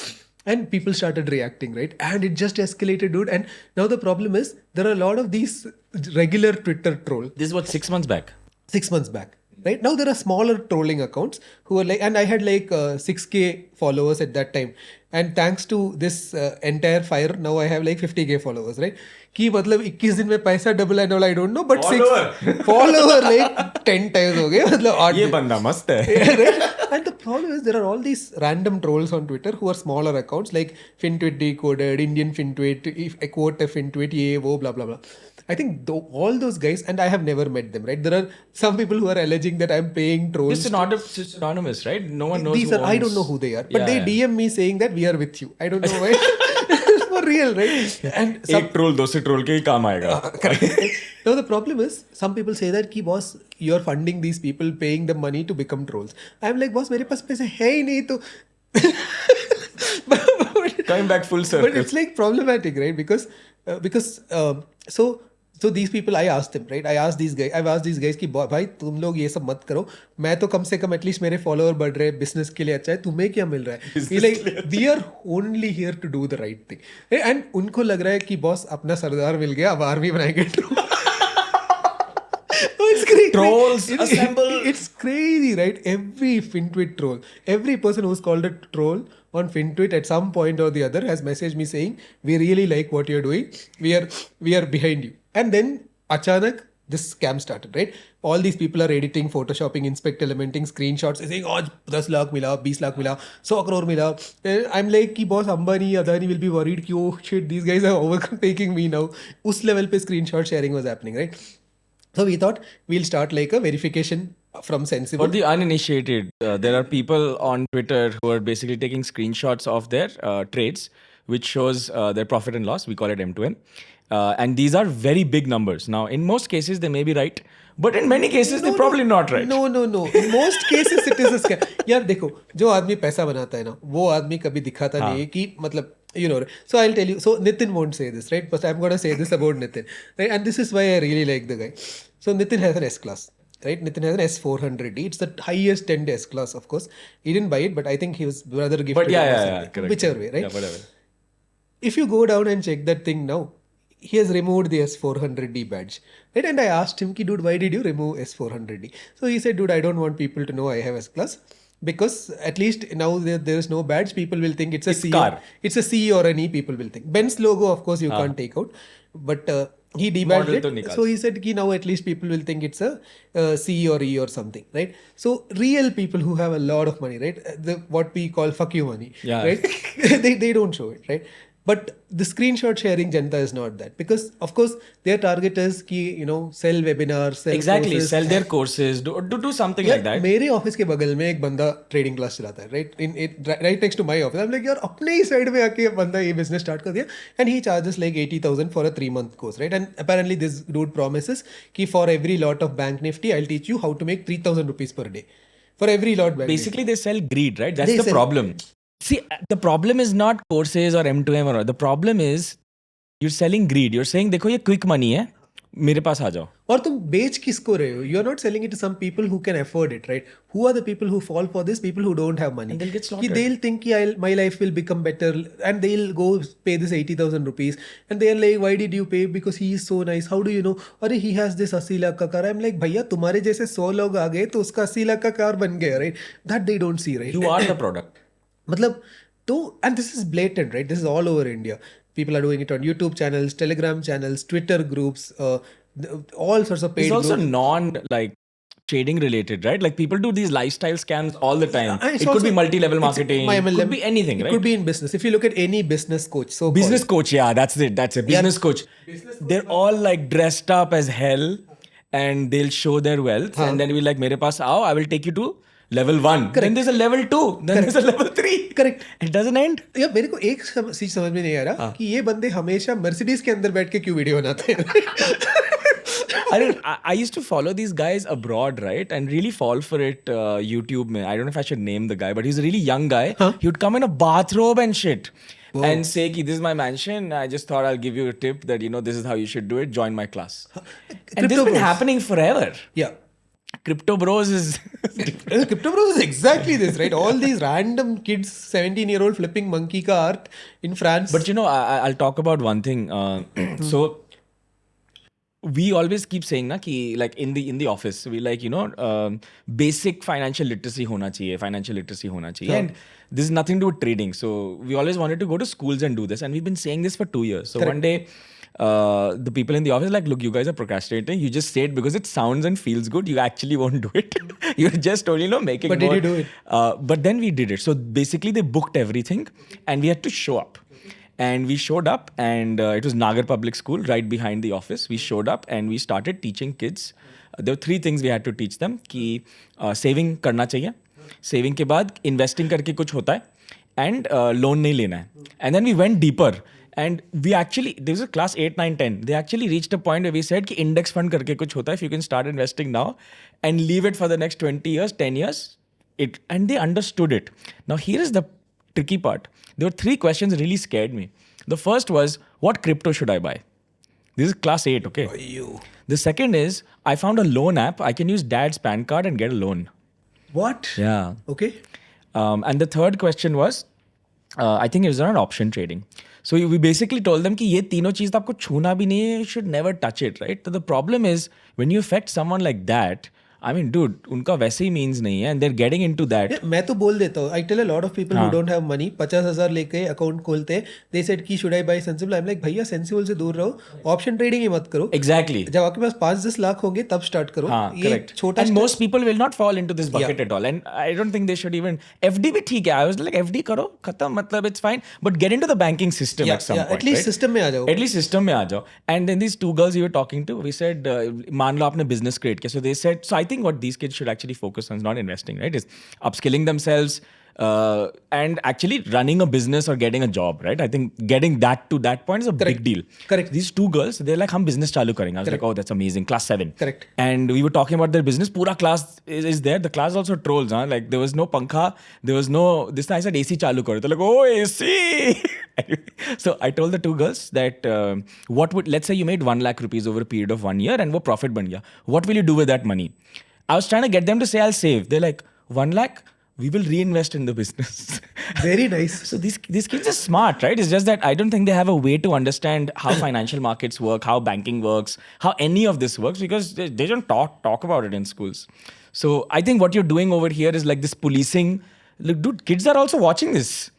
And people started reacting, right? And it just escalated, dude. And now the problem is, there are a lot of these regular Twitter trolls. This was 6 months back. 6 months back. Right now there are smaller trolling accounts who are like, and I had like 6k followers at that time, and thanks to this entire fire now I have like 50k followers, right? कि मतलब 21 दिन में पैसा double and all I don't know but follower like 10 times हो गए मतलब 8 ये बंदा मस्त है. And the problem is there are all these random trolls on Twitter who are smaller accounts like FinTwit Decoded, Indian FinTwit, a quote a FinTwit, ye wo blah blah blah. I think all those guys, and I have never met them, right? There are some people who are alleging that I'm paying trolls. It's anonymous, right? No one knows. I don't know who they are, but they DM me saying that we are with you. I don't know why. It's for real, right? And एक troll दूसरे troll के ही काम आएगा. Now the problem is, some people say that कि boss, you are funding these people, paying them money to become trolls. I'm like, boss, मेरे पास पैसे है ही नहीं तो. Coming back full circle. But it's like problematic, right? Because so So these people, I asked them, right? I've asked these guys कि भाई तुम लोग ये सब मत करो, मैं तो कम से कम एटलीस्ट मेरे फॉलोअर बढ़ रहे हैं, बिजनेस के लिए अच्छा है, तुम्हें क्या मिल रहा है? ये like we are only here to do the right thing, and उनको लग रहा है कि बॉस अपना सरदार मिल गया, अब आर्मी बनाएंगे. Oh, it's crazy. Trolls assemble. It's crazy, right? Every FinTwit troll, every person who's called a troll on FinTwit at some point or the other has messaged me saying, "We really like what you're doing. We are behind you." And then achanak this scam started, right? All these people are editing, photoshopping, inspect elementing, screenshots, saying, "Oh, 10 lakh mila, 20 lakh mila, 100 crore mila." I'm like, "Ki boss, Ambani, Adani will be worried कि oh shit, these guys are overtaking me now." उस level पे screenshot sharing was happening, right? So we thought we'll start like a verification from Sensibull. For the uninitiated, there are people on Twitter who are basically taking screenshots of their trades, which shows their profit and loss. We call it M2M. And these are very big numbers. Now, in most cases, they may be right, but in many cases, they're probably not right. No. In most cases, it is a scam. यार देखो, जो आदमी पैसा बनाता है ना, वो आदमी कभी दिखाता नहीं है कि मतलब, you know. So I'll tell you. So Nitin won't say this, right? But I'm gonna say this about Nitin, right? And this is why I really like the guy. So Nitin has an S class, right? Nitin has an S400D. It's the highest end S class, of course. He didn't buy it, but I think his brother gifted But it. yeah, or something. correct. Whichever way, right? Yeah, whatever. If you go down and check that thing now, he has removed the S400D badge, right? And I asked him, "Ki, dude, why did you remove S400D?" So he said, "Dude, I don't want people to know I have S class. Because at least now there is no badge, people will think it's a C. car. It's a C or an E, people will think. Benz logo, of course, you can't take out. But he Model debadged to it. nikal. So he said, ki now at least people will think it's a C or E or something, right? So real people who have a lot of money, right? What we call fuck you money, Yeah. right? they don't show it, right? But the screenshot sharing Janta is not that, because of course their target is ki, you know, sell webinars, sell Exactly. courses. Sell their courses. Do something like that. मेरे office के बगल में एक बंदा trading class चलाता है, right next to my office. I am like, यार अपने ही साइड में आके बंदा ये बिजनेस स्टार्ट कर दिया, and he charges like 80,000 for a 3-month course, right? And apparently this dude promises कि for every lot of bank Nifty I will teach you how to make 3,000 rupees per day for every lot bank. Basically, they sell greed, right? That's They the sell- problem. See, the problem is not courses or M2M or the problem is you're selling greed. You're saying, देखो ये quick money है, मेरे पास आ जाओ. और तुम बेच किसको रहे हो? You are not selling it to some people who can afford it, right? Who are the people who fall for this? People who don't have money. And they'll get कि slaughtered. they'll think कि my life will become better, and they'll go pay this 80,000 rupees, and they're like, why did you pay? Because he is so nice. How do you know? अरे he has this 80 lakh का car. I'm like, भैया तुम्हारे जैसे 100 लोग आ गए तो उसका 80 लाख का कार बन गया, right? That they don't see, right? You are the product. मतलब तो, and this is blatant, right? This is all over India. People are doing it on YouTube channels, Telegram channels, Twitter groups, all sorts of paid It's also groups. non trading related, right? Like people do these lifestyle scams all the time. And it's It could also- be multi-level it's marketing. my It MLM. could be anything, It right? could be in business. If you look at any business coach, so Business coach, yeah, that's it. Business coach. They're all like dressed up as hell and they'll show their wealth and then be like, मेरे पास आओ, I will take you to level 1. Then there's a level 2. Then there's a level 3. Correct. It doesn't end. यार मेरे को एक चीज समझ में नहीं आ रहा कि ये बंदे हमेशा मर्सिडीज के अंदर बैठ के क्यों वीडियो बनाते हैं. I used to follow these guys abroad, right? And really fall for it YouTube mein. I don't know if I should name the guy, but he's a really young guy. He would come in a bathrobe and shit. And say, Ki, this is my mansion. I just thought I'll give you a tip that, you know, this is how you should do it. Join my class. And this has been Bros. happening forever. Yeah. Crypto Bros is... Crypto Bros is exactly this, right? All these random kids, 17-year-old flipping monkey ka art in France. But, you know, I'll talk about one thing. So... we always keep saying na ki like in the office we like, you know, basic financial literacy hona chahiye, and this is nothing to do with trading. So we always wanted to go to schools and do this, and we've been saying this for 2 years. So one day the people in the office like, look, you guys are procrastinating. You just say it because it sounds and feels good. You actually won't do it. You're just only, you know, making But did more. you do it? But then we did it. So basically they booked everything and we had to show up. And we showed up, and it was Nagar Public School right behind the office. We showed up and we started teaching kids. There were 3 things we had to teach them. कि saving करना चाहिए, saving के बाद investing करके कुछ होता है, and loan नहीं लेना है. And then we went deeper. And we actually, there was a class 8, 9, 10. They actually reached a point where we said कि index fund करके कुछ होता है. If you can start investing now and leave it for the next 20 years, 10 years, and they understood it. Now here is the tricky part. There were 3 questions that really scared me. The first was, what crypto should I buy? This is class 8, okay? You. The second is, I found a loan app. I can use dad's PAN card and get a loan. What? Yeah. Okay. And the third question was, I think it was around option trading. So we basically told them कि ये तीनों चीज़ तो आपको छूना भी नहीं है, you should never touch it, right? So the problem is, when you affect someone like that, I mean, dude, उनका वैसे ही means नहीं है, and they're getting into that. Yeah, मैं तो बोल देता हूँ. I tell a lot of people who don't have money, 50,000 लेके अकाउंट खोलते हैं. They said कि should I buy Sensibull? I'm like भैया Sensibull से दूर रहो. ऑप्शन ट्रेडिंग ही मत करो. Exactly. जब आपके पास 5-10 लाख होंगे तब स्टार्ट करो. हाँ, ये correct. छोटा And most people will not fall into this bucket Yeah. at all. And I don't think they should even. FD भी ठीक है. I was like, FD करो, खत्म, मतलब it's fine. But get into the banking system at some point. At least right? system में आ जाओ. At least system में आ जाओ. And then these two girls you were talking to, we said, मान लो आपने business create किया. So they said, so I think what these kids should actually focus on is not investing, right? Is upskilling themselves and actually running a business or getting a job, right? I think getting that to that point is a big deal. Correct. These two girls, they're like, हम business चालू करेंगे. I was like, oh, that's amazing. Class 7. Correct. And we were talking about their business. Pura class is there. The class also trolls, huh? Like there was no pankha. There was no, this time I said AC चालू करो. They're like, oh, AC. So I told the two girls that let's say you made 1 lakh rupees over a period of 1 year and वो profit बन गया. What will you do with that money? I was trying to get them to say I'll save. They're like, 1 lakh? We will reinvest in the business. Very nice. So these kids are smart, right? It's just that I don't think they have a way to understand how financial markets work, how banking works, how any of this works, because they don't talk about it in schools. So I think what you're doing over here is like this policing. Look, dude, kids are also watching this.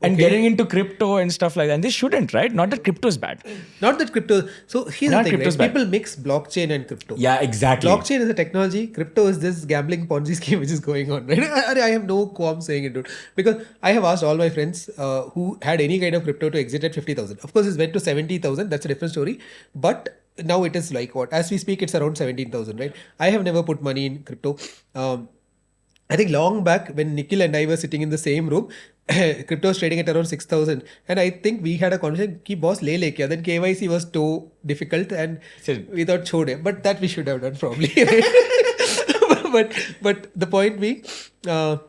And getting into crypto and stuff like that. And they shouldn't, right? Not that crypto is bad. Not that crypto. So here's Not the thing, crypto's right? bad. People mix blockchain and crypto. Yeah, exactly. Blockchain is a technology. Crypto is this gambling Ponzi scheme which is going on, right? I have no qualm saying it, dude. Because I have asked all my friends who had any kind of crypto to exit at 50,000. Of course, it went to 70,000. That's a different story. But now it is like what? As we speak, it's around 17,000, right? I have never put money in crypto. I think long back when Nikhil and I were sitting in the same room, crypto was trading at around 6,000. And I think we had a conversation ki boss le kya. Then KYC was too difficult and we thought chhode. But that we should have done probably. but the point being, I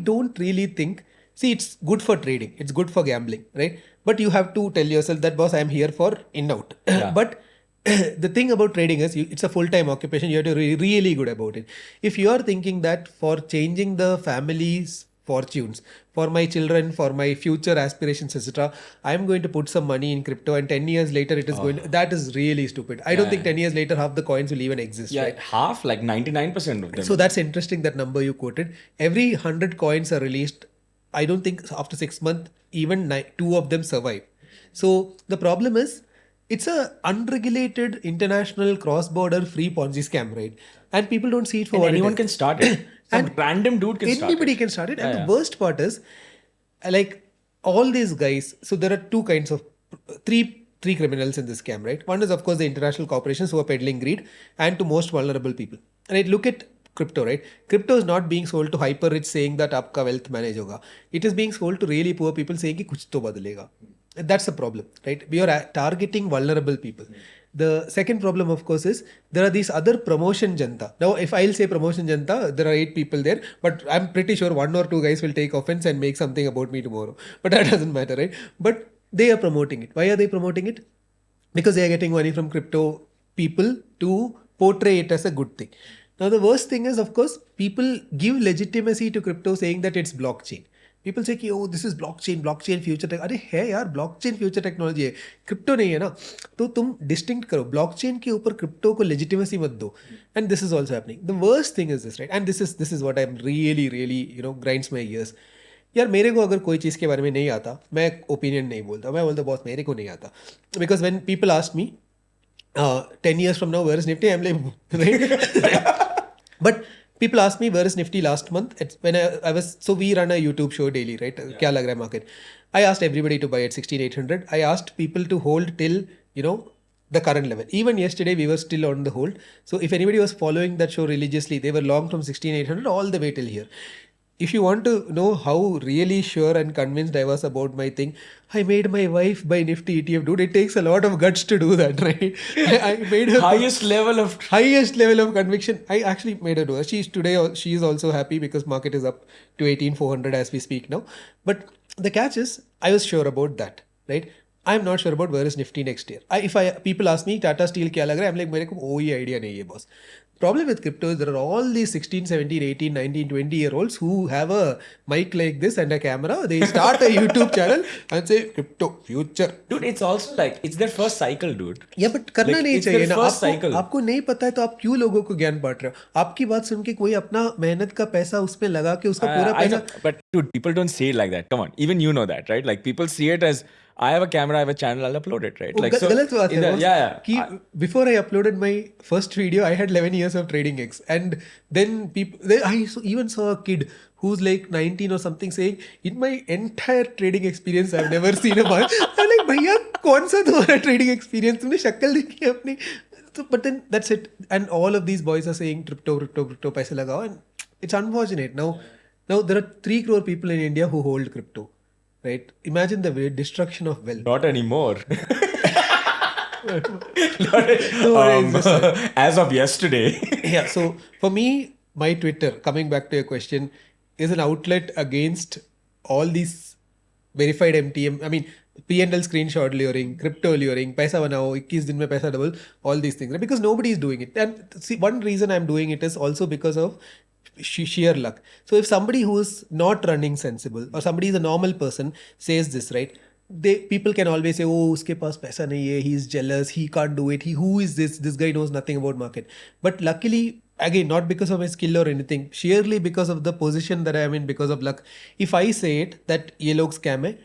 don't really think, see, it's good for trading. It's good for gambling, right? But you have to tell yourself that boss, I'm here for in out. Yeah. But the thing about trading is it's a full-time occupation. You have to be really good about it. If you are thinking that for changing the family's fortunes, for my children, for my future aspirations, etc., I'm going to put some money in crypto and 10 years later it is going to, that is really stupid. I don't think 10 years later half the coins will even exist. Yeah, right? half, like 99% of them. So that's interesting, that number you quoted. Every 100 coins are released. I don't think after 6 months, even 2 of them survive. So the problem is, it's a unregulated international cross-border free Ponzi scam, right? And people don't see it for and what anyone it is. can start it. Some random dude can start it. Anybody can start it. And the worst part is, like all these guys, so there are two kinds of, three criminals in this scam, right? One is of course the international corporations who are peddling greed and to most vulnerable people. And I look at crypto, right? Crypto is not being sold to hyper rich saying that aapka wealth manage hoga. It is being sold to really poor people saying ki kuch to badalega. That's the problem, right? We are targeting vulnerable people. The second problem, of course, is there are these other promotion janta. Now, if I'll say promotion janta, there are 8 people there, but I'm pretty sure 1 or 2 guys will take offense and make something about me tomorrow. But that doesn't matter, right? But they are promoting it. Why are they promoting it? Because they are getting money from crypto people to portray it as a good thing. Now, the worst thing is, of course, people give legitimacy to crypto saying that it's blockchain. People say कि oh this is blockchain future tech. अरे है यार, blockchain future technology है, crypto नहीं है ना. तो तुम distinct करो, blockchain के ऊपर crypto को legitimacy मत दो. And this is also happening. The worst thing is this, right? And this is what I'm really grinds my ears. यार मेरे को अगर कोई चीज़ के बारे में नहीं आता, मैं ओपिनियन नहीं बोलता, मैं बोलता बॉस मेरे को नहीं आता. Because when people ask me 10 years from now where is Nifty, I'm like right? But people ask me where is Nifty last month. When I was, so we run a YouTube show daily, right? Yeah. Kya lag raha hai market? I asked everybody to buy at 16,800. I asked people to hold till the current level. Even yesterday we were still on the hold. So if anybody was following that show religiously, they were long from 16,800 all the way till here. If you want to know how really sure and convinced I was about my thing, I made my wife buy Nifty ETF. Dude, it takes a lot of guts to do that, right? I made her highest level of conviction. I actually made her do it. She is also happy because market is up to 18,400 as we speak now. But the catch is, I was sure about that, right? I'm not sure about where is Nifty next year. If people ask me Tata Steel क्या लग रहा है, I'm like मेरे को कोई idea नहीं है boss. Problem with crypto is there are all these 16, 17, 18, 19, 20-year-olds who have a mic like this and a camera. They start a YouTube channel and say crypto future. Dude, it's also like it's their first cycle, dude. या but करना Like, नहीं it's चाहिए their ना. first आपको cycle. आपको नहीं पता है तो आप क्यों लोगों को ज्ञान बांट रहे हो? आपकी बात सुन के कोई अपना मेहनत का पैसा उसमें लगा के उसका पूरा I पैसा. know, but dude, people don't see it like that. Come on, even you know that, right? Like people see it as I have a camera, I have a channel, I'll upload it, right? Like so. गलत बात in है the- boss. yeah, yeah. कि before I uploaded my first video, I had 11 years of trading X, and then even saw a kid who's like 19 or something saying, in my entire trading experience, I've never seen a mark. I'm like, भैया कौन सा तुम्हारा trading experience? तुमने शक्ल देखी है अपनी? So, but then that's it. And all of these boys are saying crypto, पैसे लगाओ, and it's unfortunate. Now there are 3 crore people in India who hold crypto. Right? Imagine the destruction of wealth. Not anymore. As of yesterday. Yeah. So for me, my Twitter, coming back to your question, is an outlet against all these verified MTM. I mean, P&L screenshot luring, crypto luring, paisa banao, 21 din mein paisa double, all these things. Right? Because nobody is doing it. And see, one reason I'm doing it is also because of sheer luck. So if somebody who is not running Sensibull or somebody is a normal person says this, right? People can always say, oh, uske paas paisa nahi hai, he's jealous, he can't do it, who is this guy knows nothing about market. But luckily, again, not because of my skill or anything, sheerly because of the position that I am in, because of luck, if I say it that ye log scam hai,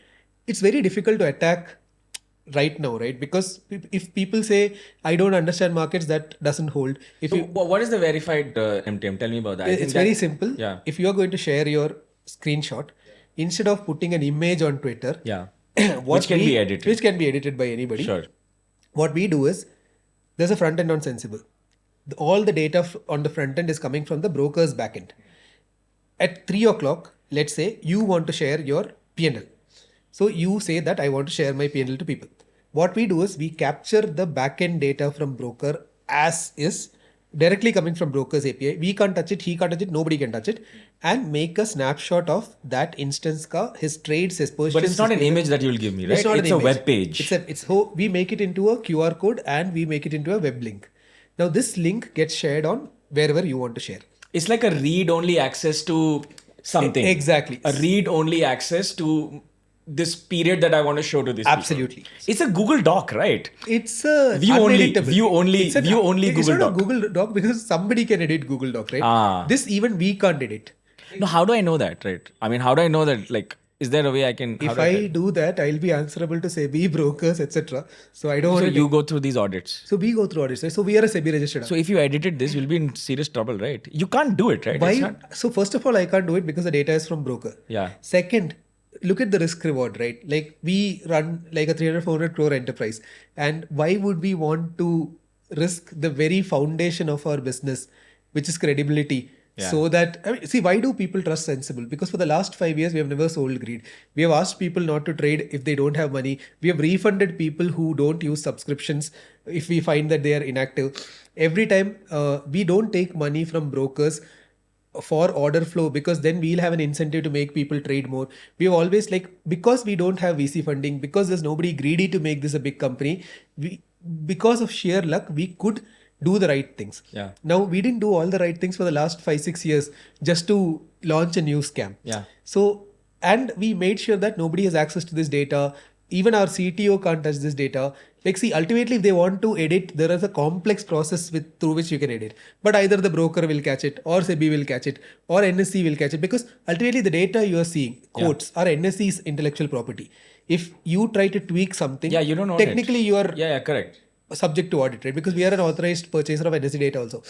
it's very difficult to attack right now, right? Because if people say I don't understand markets, that doesn't hold. If you, What is the verified MTM? Tell me about that. it's very simple. Yeah. If you are going to share your screenshot, instead of putting an image on Twitter, Yeah. which can be edited. which can be edited by anybody. Sure. What we do is there's a front end on Sensibull. All the data on the front end is coming from the broker's backend. At 3 o'clock, let's say you want to share your P&L. So you say that I want to share my P&L to people. What we do is we capture the backend data from broker as is, directly coming from broker's API. We can't touch it, he can't touch it, nobody can touch it, and make a snapshot of that instance ka, his trades, his positions. But it's not an image that you'll give me, right? It's not It's an a image. web page. We make it into a QR code and we make it into a web link. Now this link gets shared on wherever you want to share. It's like a read-only access to something. Exactly. A read-only access to this period that I want to show to this. Absolutely. People. It's a Google Doc, right? It's View only It's Google not Doc. a Google Doc because somebody can edit Google Doc, right? This even we can't edit. No, how do I know that, right? I mean, how do I know that? Like, is there a way I can? If I do that, I'll be answerable to SEBI, brokers, etc. So I don't want So to. you go through these audits. So we go through audits, right? So we are a SEBI registered. So if you edited this, you'll be in serious trouble, right? You can't do it, right? Why? It's not- So first of all, I can't do it because the data is from broker. Yeah. Second, look at the risk reward, right? Like we run like a 300-400 crore enterprise, and why would we want to risk the very foundation of our business, which is credibility? Yeah. So that, I mean, see, why do people trust Sensibull? Because for the last 5 years, we have never sold greed. We have asked people not to trade if they don't have money. We have refunded people who don't use subscriptions if we find that they are inactive. Every time we don't take money from brokers for order flow, because then we'll have an incentive to make people trade more. We've always because we don't have VC funding, because there's nobody greedy to make this a big company, because of sheer luck, we could do the right things. Yeah. Now we didn't do all the right things for the last 5-6 years just to launch a new scam. Yeah. So, and we made sure that nobody has access to this data. Even our CTO can't touch this data. See, ultimately, if they want to edit, there is a complex process through which you can edit. But either the broker will catch it, or SEBI will catch it, or NSE will catch it. Because ultimately, the data you are seeing, quotes, are NSE's intellectual property. If you try to tweak something, you don't own technically you are correct. subject to audit, right? Because we are an authorized purchaser of NSE data also.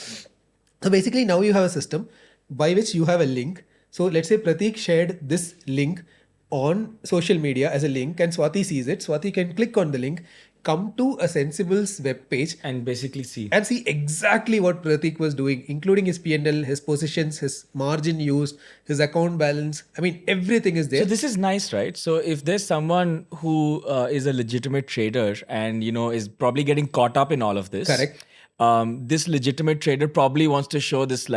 So basically, now you have a system by which you have a link. So let's say Prateek shared this link on social media as a link, and Swati sees it. Swati can click on the link, come to a Sensibull's web page, and basically see exactly what Prateek was doing, including his P&L, his positions, his margin used, his account balance. I mean, everything is there. So this is nice, right? So if there's someone who is a legitimate trader and is probably getting caught up in all of this, Correct. This legitimate trader probably wants to show this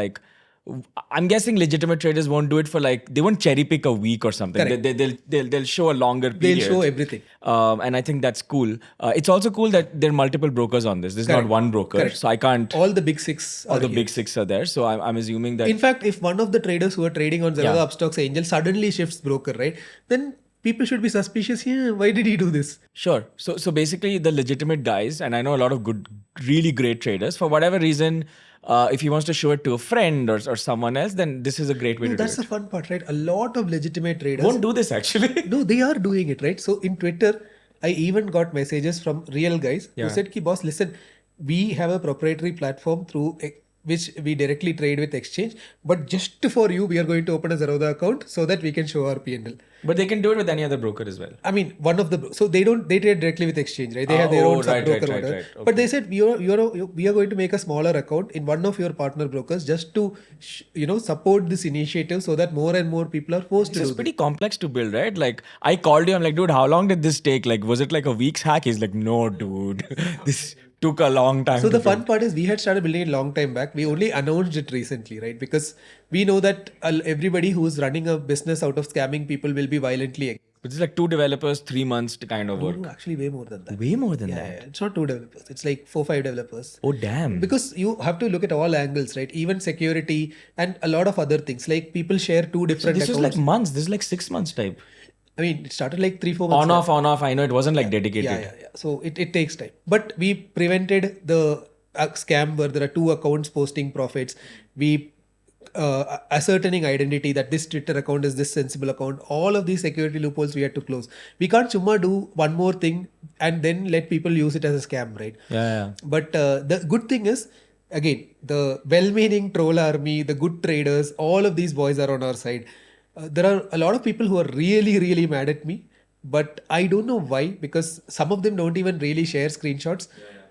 I'm guessing legitimate traders won't do it for they won't cherry pick a week or something. Correct. They'll show a longer period. They'll show everything. And I think that's cool. It's also cool that there are multiple brokers on this. There's not Correct. one broker. Correct. So I can't. All the big six All are the here. big six are there. So I'm assuming that. In fact, if one of the traders who are trading on Zerodha Upstocks Angel suddenly shifts broker, right, then people should be suspicious. Yeah, why did he do this? Sure. So basically, the legitimate guys, and I know a lot of good, really great traders, for whatever reason, if he wants to show it to a friend or someone else, then this is a great way to do That's it. the fun part, right? A lot of legitimate traders Won't do this actually. No, they are doing it, right? So in Twitter, I even got messages from real guys who said, "Ki boss, listen, we have a proprietary platform through which we directly trade with exchange, but just for you, we are going to open a Zerodha account so that we can show our P&L." But they can do it with any other broker as well. I mean, one of the so they trade directly with exchange, right? They have their own sub broker, whatever. Okay. But they said we are going to make a smaller account in one of your partner brokers just to support this initiative so that more and more people are forced to do It's this. pretty complex to build, right? Like I called you, I'm like, dude, how long did this take? Like, was it like a week's hack? He's like, no, dude, this took a long time. So the fun part is we had started building it a long time back. We only announced it recently, right? Because we know that everybody who's running a business out of scamming people will be violently. It's like 2 developers, 3 months to kind of work. No, actually way more than that. Way more than Yeah, that. it's not 2 developers. It's like 4-5 developers. Oh, damn. Because you have to look at all angles, right? Even security and a lot of other things. Like people share 2 different This was accounts. like months. This is like 6 months type. I mean, it started like 3-4 months. On off. I know it wasn't like dedicated. Yeah. So it takes time. But we prevented the scam where there are 2 accounts posting profits. We ascertaining identity that this Twitter account is this Sensibull account. All of these security loopholes we had to close. We can't chumma do one more thing and then let people use it as a scam, right? Yeah. But the good thing is, again, the well-meaning troll army, the good traders, all of these boys are on our side. There are a lot of people who are really, really mad at me, but I don't know why, because some of them don't even really share screenshots.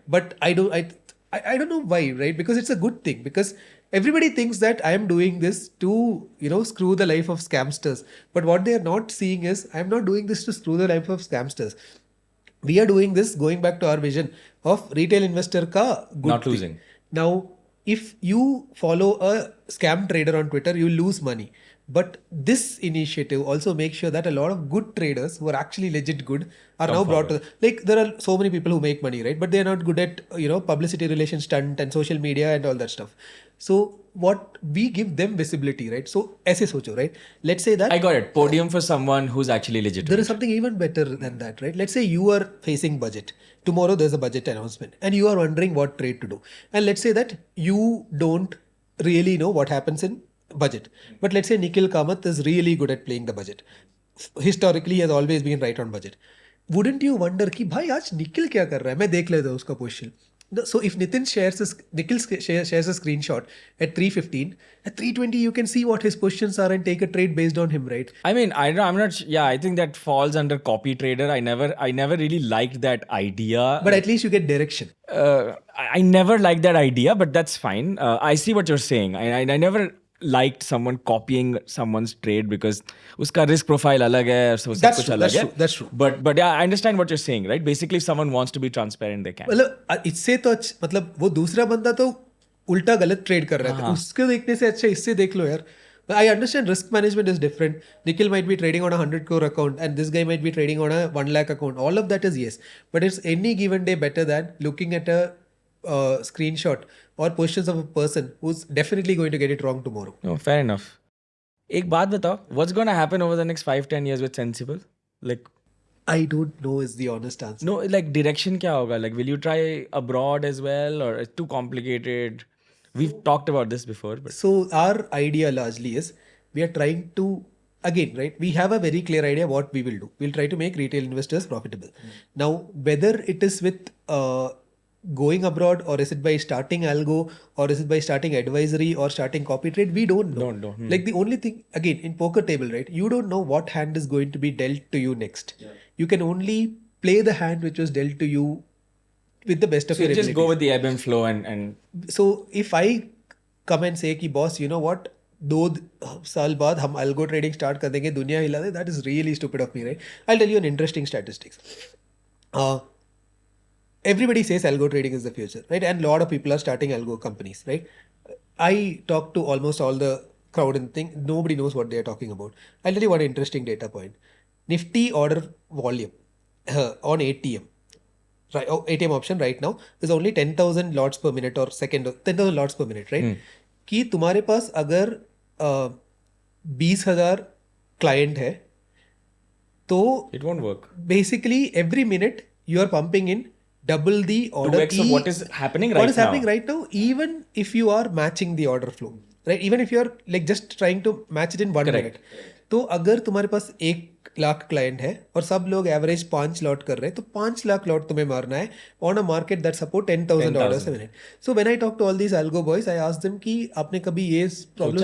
But I don't know why, right? Because it's a good thing. Because everybody thinks that I am doing this to, screw the life of scamsters. But what they are not seeing is I am not doing this to screw the life of scamsters. We are doing this going back to our vision of retail investor ka good Not thing. losing. Now, if you follow a scam trader on Twitter, you lose money. But this initiative also makes sure that a lot of good traders who are actually legit good are now brought to there are so many people who make money, right? But they are not good at publicity relations stunt and social media and all that stuff. So what we give them visibility, right? So ऐसे सोचो, right? Let's say that I got it. Podium for someone who's actually legitimate. there is something even better than that, right? Let's say you are facing budget. Tomorrow there's a budget announcement and you are wondering what trade to do. And let's say that you don't really know what happens in budget. But let's say Nikhil Kamath is really good at playing the budget. Historically, he has always been right on budget. Wouldn't you wonder कि भाई आज निखिल क्या कर रहा है? मैं देख लेता हूँ उसका position. So if Nikhil shares a screenshot at 3:15, at 3:20 you can see what his positions are and take a trade based on him, right? I mean, I'm not. Yeah, I think that falls under copy trader. I never really liked that idea. But at least you get direction. I never liked that idea, but that's fine. I see what you're saying. I never liked someone copying someone's trade because uska risk profile alag hai, so sab kuch alag hai. That's true. But yeah, I understand what you're saying, right? Basically, if someone wants to be transparent, they can. मतलब इससे तो मतलब वो दूसरा बंदा तो उल्टा गलत ट्रेड कर रहा है उसके देखने से अच्छा इससे देख लो यार. I understand risk management is different. Nikhil might be trading on a 100 crore account and this guy might be trading on a 1 lakh account. All of that is yes. But it's any given day better than looking at a screenshot or positions of a person who's definitely going to get it wrong tomorrow. No, fair enough. एक बात बताओ, what's going to happen over the next 5-10 years with Sensibull? Like, I don't know is the honest answer. no, like direction क्या होगा? Like, will you try abroad as well, or it's too complicated? We've talked about this before, but So our idea largely is we are trying to, again, right? We have a very clear idea what we will do. We'll try to make retail investors profitable. Now, whether it is with going abroad or is it by starting algo or is it by starting advisory or starting copy trade, we don't know. Don't know. Like the only thing, again, in poker table, right? You don't know what hand is going to be dealt to you next. You can only play the hand which was dealt to you with the best of so your you just ability. go with the ebb and flow and So if I come and say कि boss, you know what, 2 साल बाद हम algo trading start कर देंगे, दुनिया हिला दे, that is really stupid of me, right? I'll tell you an interesting statistics. Everybody says algo trading is the future, right? And a lot of people are starting algo companies, right? I talk to almost all the crowd and think nobody knows what they are talking about. I'll tell you one interesting data point. Nifty order volume on ATM, right? Oh, ATM option right now is only 10,000 lots per minute or second, 10,000 lots per minute, right? कि तुम्हारे पास अगर 20,000 client है तो It won't work. basically every minute you are pumping in double the order 2x of what is happening right what is now. happening right now, even if you are matching the order flow, right? Even if you are like just trying to match it in 1 Correct. minute. तो अगर तुम्हारे पास 1 lakh client है और सब लोग average 5 lot कर रहे हैं तो 5 लाख लॉट तुम्हें मारना है on a market that support 10,000 orders a minute. So when I talk to all these algo boys I ask them कि आपने कभी ये प्रॉब्लम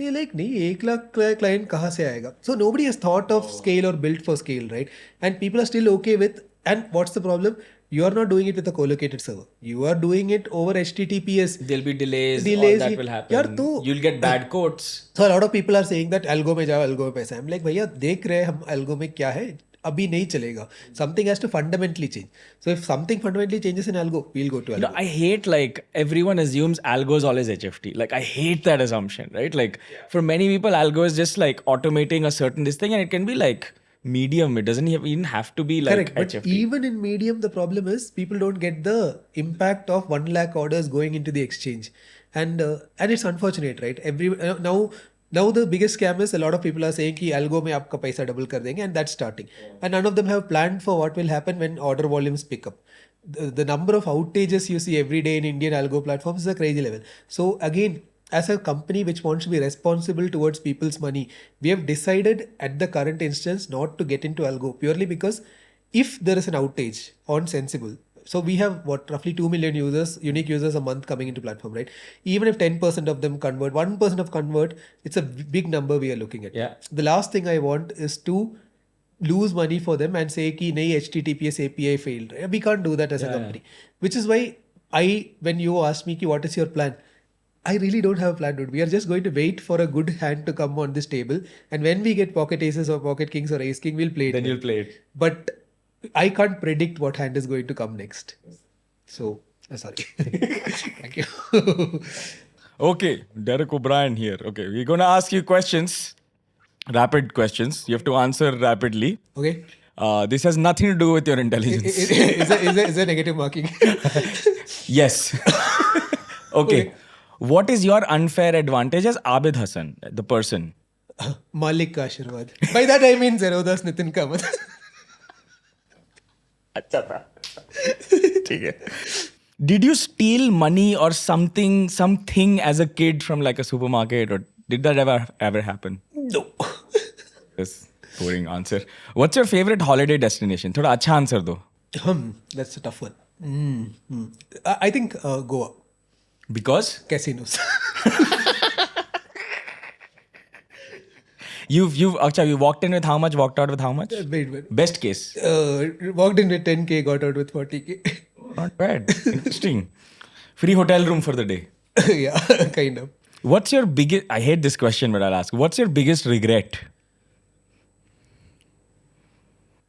ये लाइक नहीं 1 लाख क्लाइंट कहाँ से आएगा. So nobody has thought of scale और built for scale, right? And people are still okay with. And what's the problem? You are not doing it with a co-located server. You are doing it over HTTPS. There'll be delays. All that will happen. यार तो You'll get bad quotes. So a lot of people are saying that algo में जाओ, algo में पैसा. I'm like भैया देख रहे हैं हम algo में क्या है, अभी नहीं चलेगा. Something has to fundamentally change. So if something fundamentally changes in algo, we'll go to algo. No, I hate like everyone assumes algo is always HFT. Like I hate that assumption, right? Like for many people, algo is just like automating a certain this thing, and it can be like medium. It doesn't even have to be like Correct, but HFT. even in medium, the problem is people don't get the impact of 1 lakh orders going into the exchange, and it's unfortunate, right? Now the biggest scam is a lot of people are saying कि algo में आपका पैसा double कर देंगे, and that's starting, and none of them have planned for what will happen when order volumes pick up. The number of outages you see every day in Indian algo platforms is a crazy level. So again, as a company which wants to be responsible towards people's money, we have decided at the current instance not to get into algo purely because if there is an outage on Sensibull, so we have roughly 2 million users, unique users a month coming into platform, right? Even if 10% of them convert, 1% of convert, it's a big number we are looking at. Yeah. The last thing I want is to lose money for them and say कि नहीं HTTPS API failed. Right? We can't do that as a company. Which is why when you asked me what is your plan, I really don't have a plan, dude. We are just going to wait for a good hand to come on this table, and when we get pocket aces or pocket kings or ace king, we'll play it. Then you'll play it. But I can't predict what hand is going to come next. So, sorry. Thank you. Okay, Derek O'Brien here. Okay, we're gonna ask you questions, rapid questions. You have to answer rapidly. Okay. This has nothing to do with your intelligence. Is there negative marking? Yes. Okay. What is your unfair advantage as Abid Hassan, the person? Malik ka Ashirwad. By that I mean Zerodas Nitin Kamath. अच्छा था. ठीक है. Did you steal money or something as a kid from like a supermarket, or did that ever happen? No. Yes. Boring answer. What's your favorite holiday destination? थोड़ा अच्छा answer दो. That's a tough one. I think Goa. Because? Casinos. You walked in with how much? Walked out with how much? Wait. Best case. Walked in with 10K, got out with 40K. Not bad. Interesting. Free hotel room for the day. Yeah, kind of. What's your biggest? I hate this question, but I'll ask. What's your biggest regret?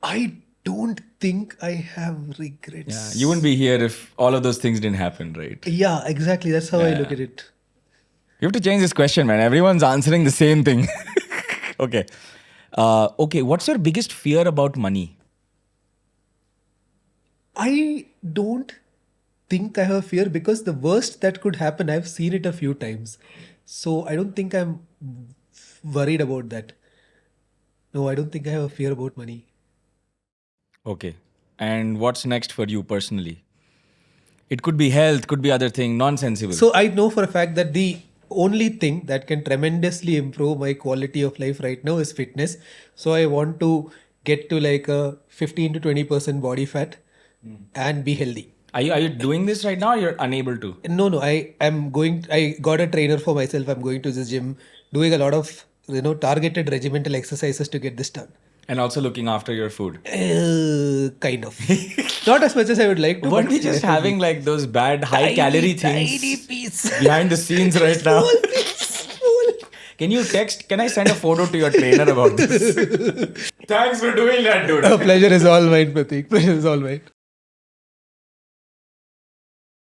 I don't think I have regrets. Yeah, you wouldn't be here if all of those things didn't happen, right? Yeah, exactly. That's how I look at it. You have to change this question, man. Everyone's answering the same thing. Okay. Okay. What's your biggest fear about money? I don't think I have a fear because the worst that could happen, I've seen it a few times. So I don't think I'm worried about that. No, I don't think I have a fear about money. Okay. And what's next for you personally? It could be health, could be other thing, non-sensible. So I know for a fact that the only thing that can tremendously improve my quality of life right now is fitness. So I want to get to like a 15 to 20% body fat and be healthy. Are you doing this right now or you're unable to? No. I got a trainer for myself. I'm going to the gym, doing a lot of targeted regimental exercises to get this done. And also looking after your food. Kind of. Not as much as I would like to. Weren't we just having like those bad high-calorie things tiny piece. behind the scenes right now? Can I send a photo to your trainer about this? Thanks for doing that, dude. Pleasure is all mine, Pratik. Pleasure is all mine.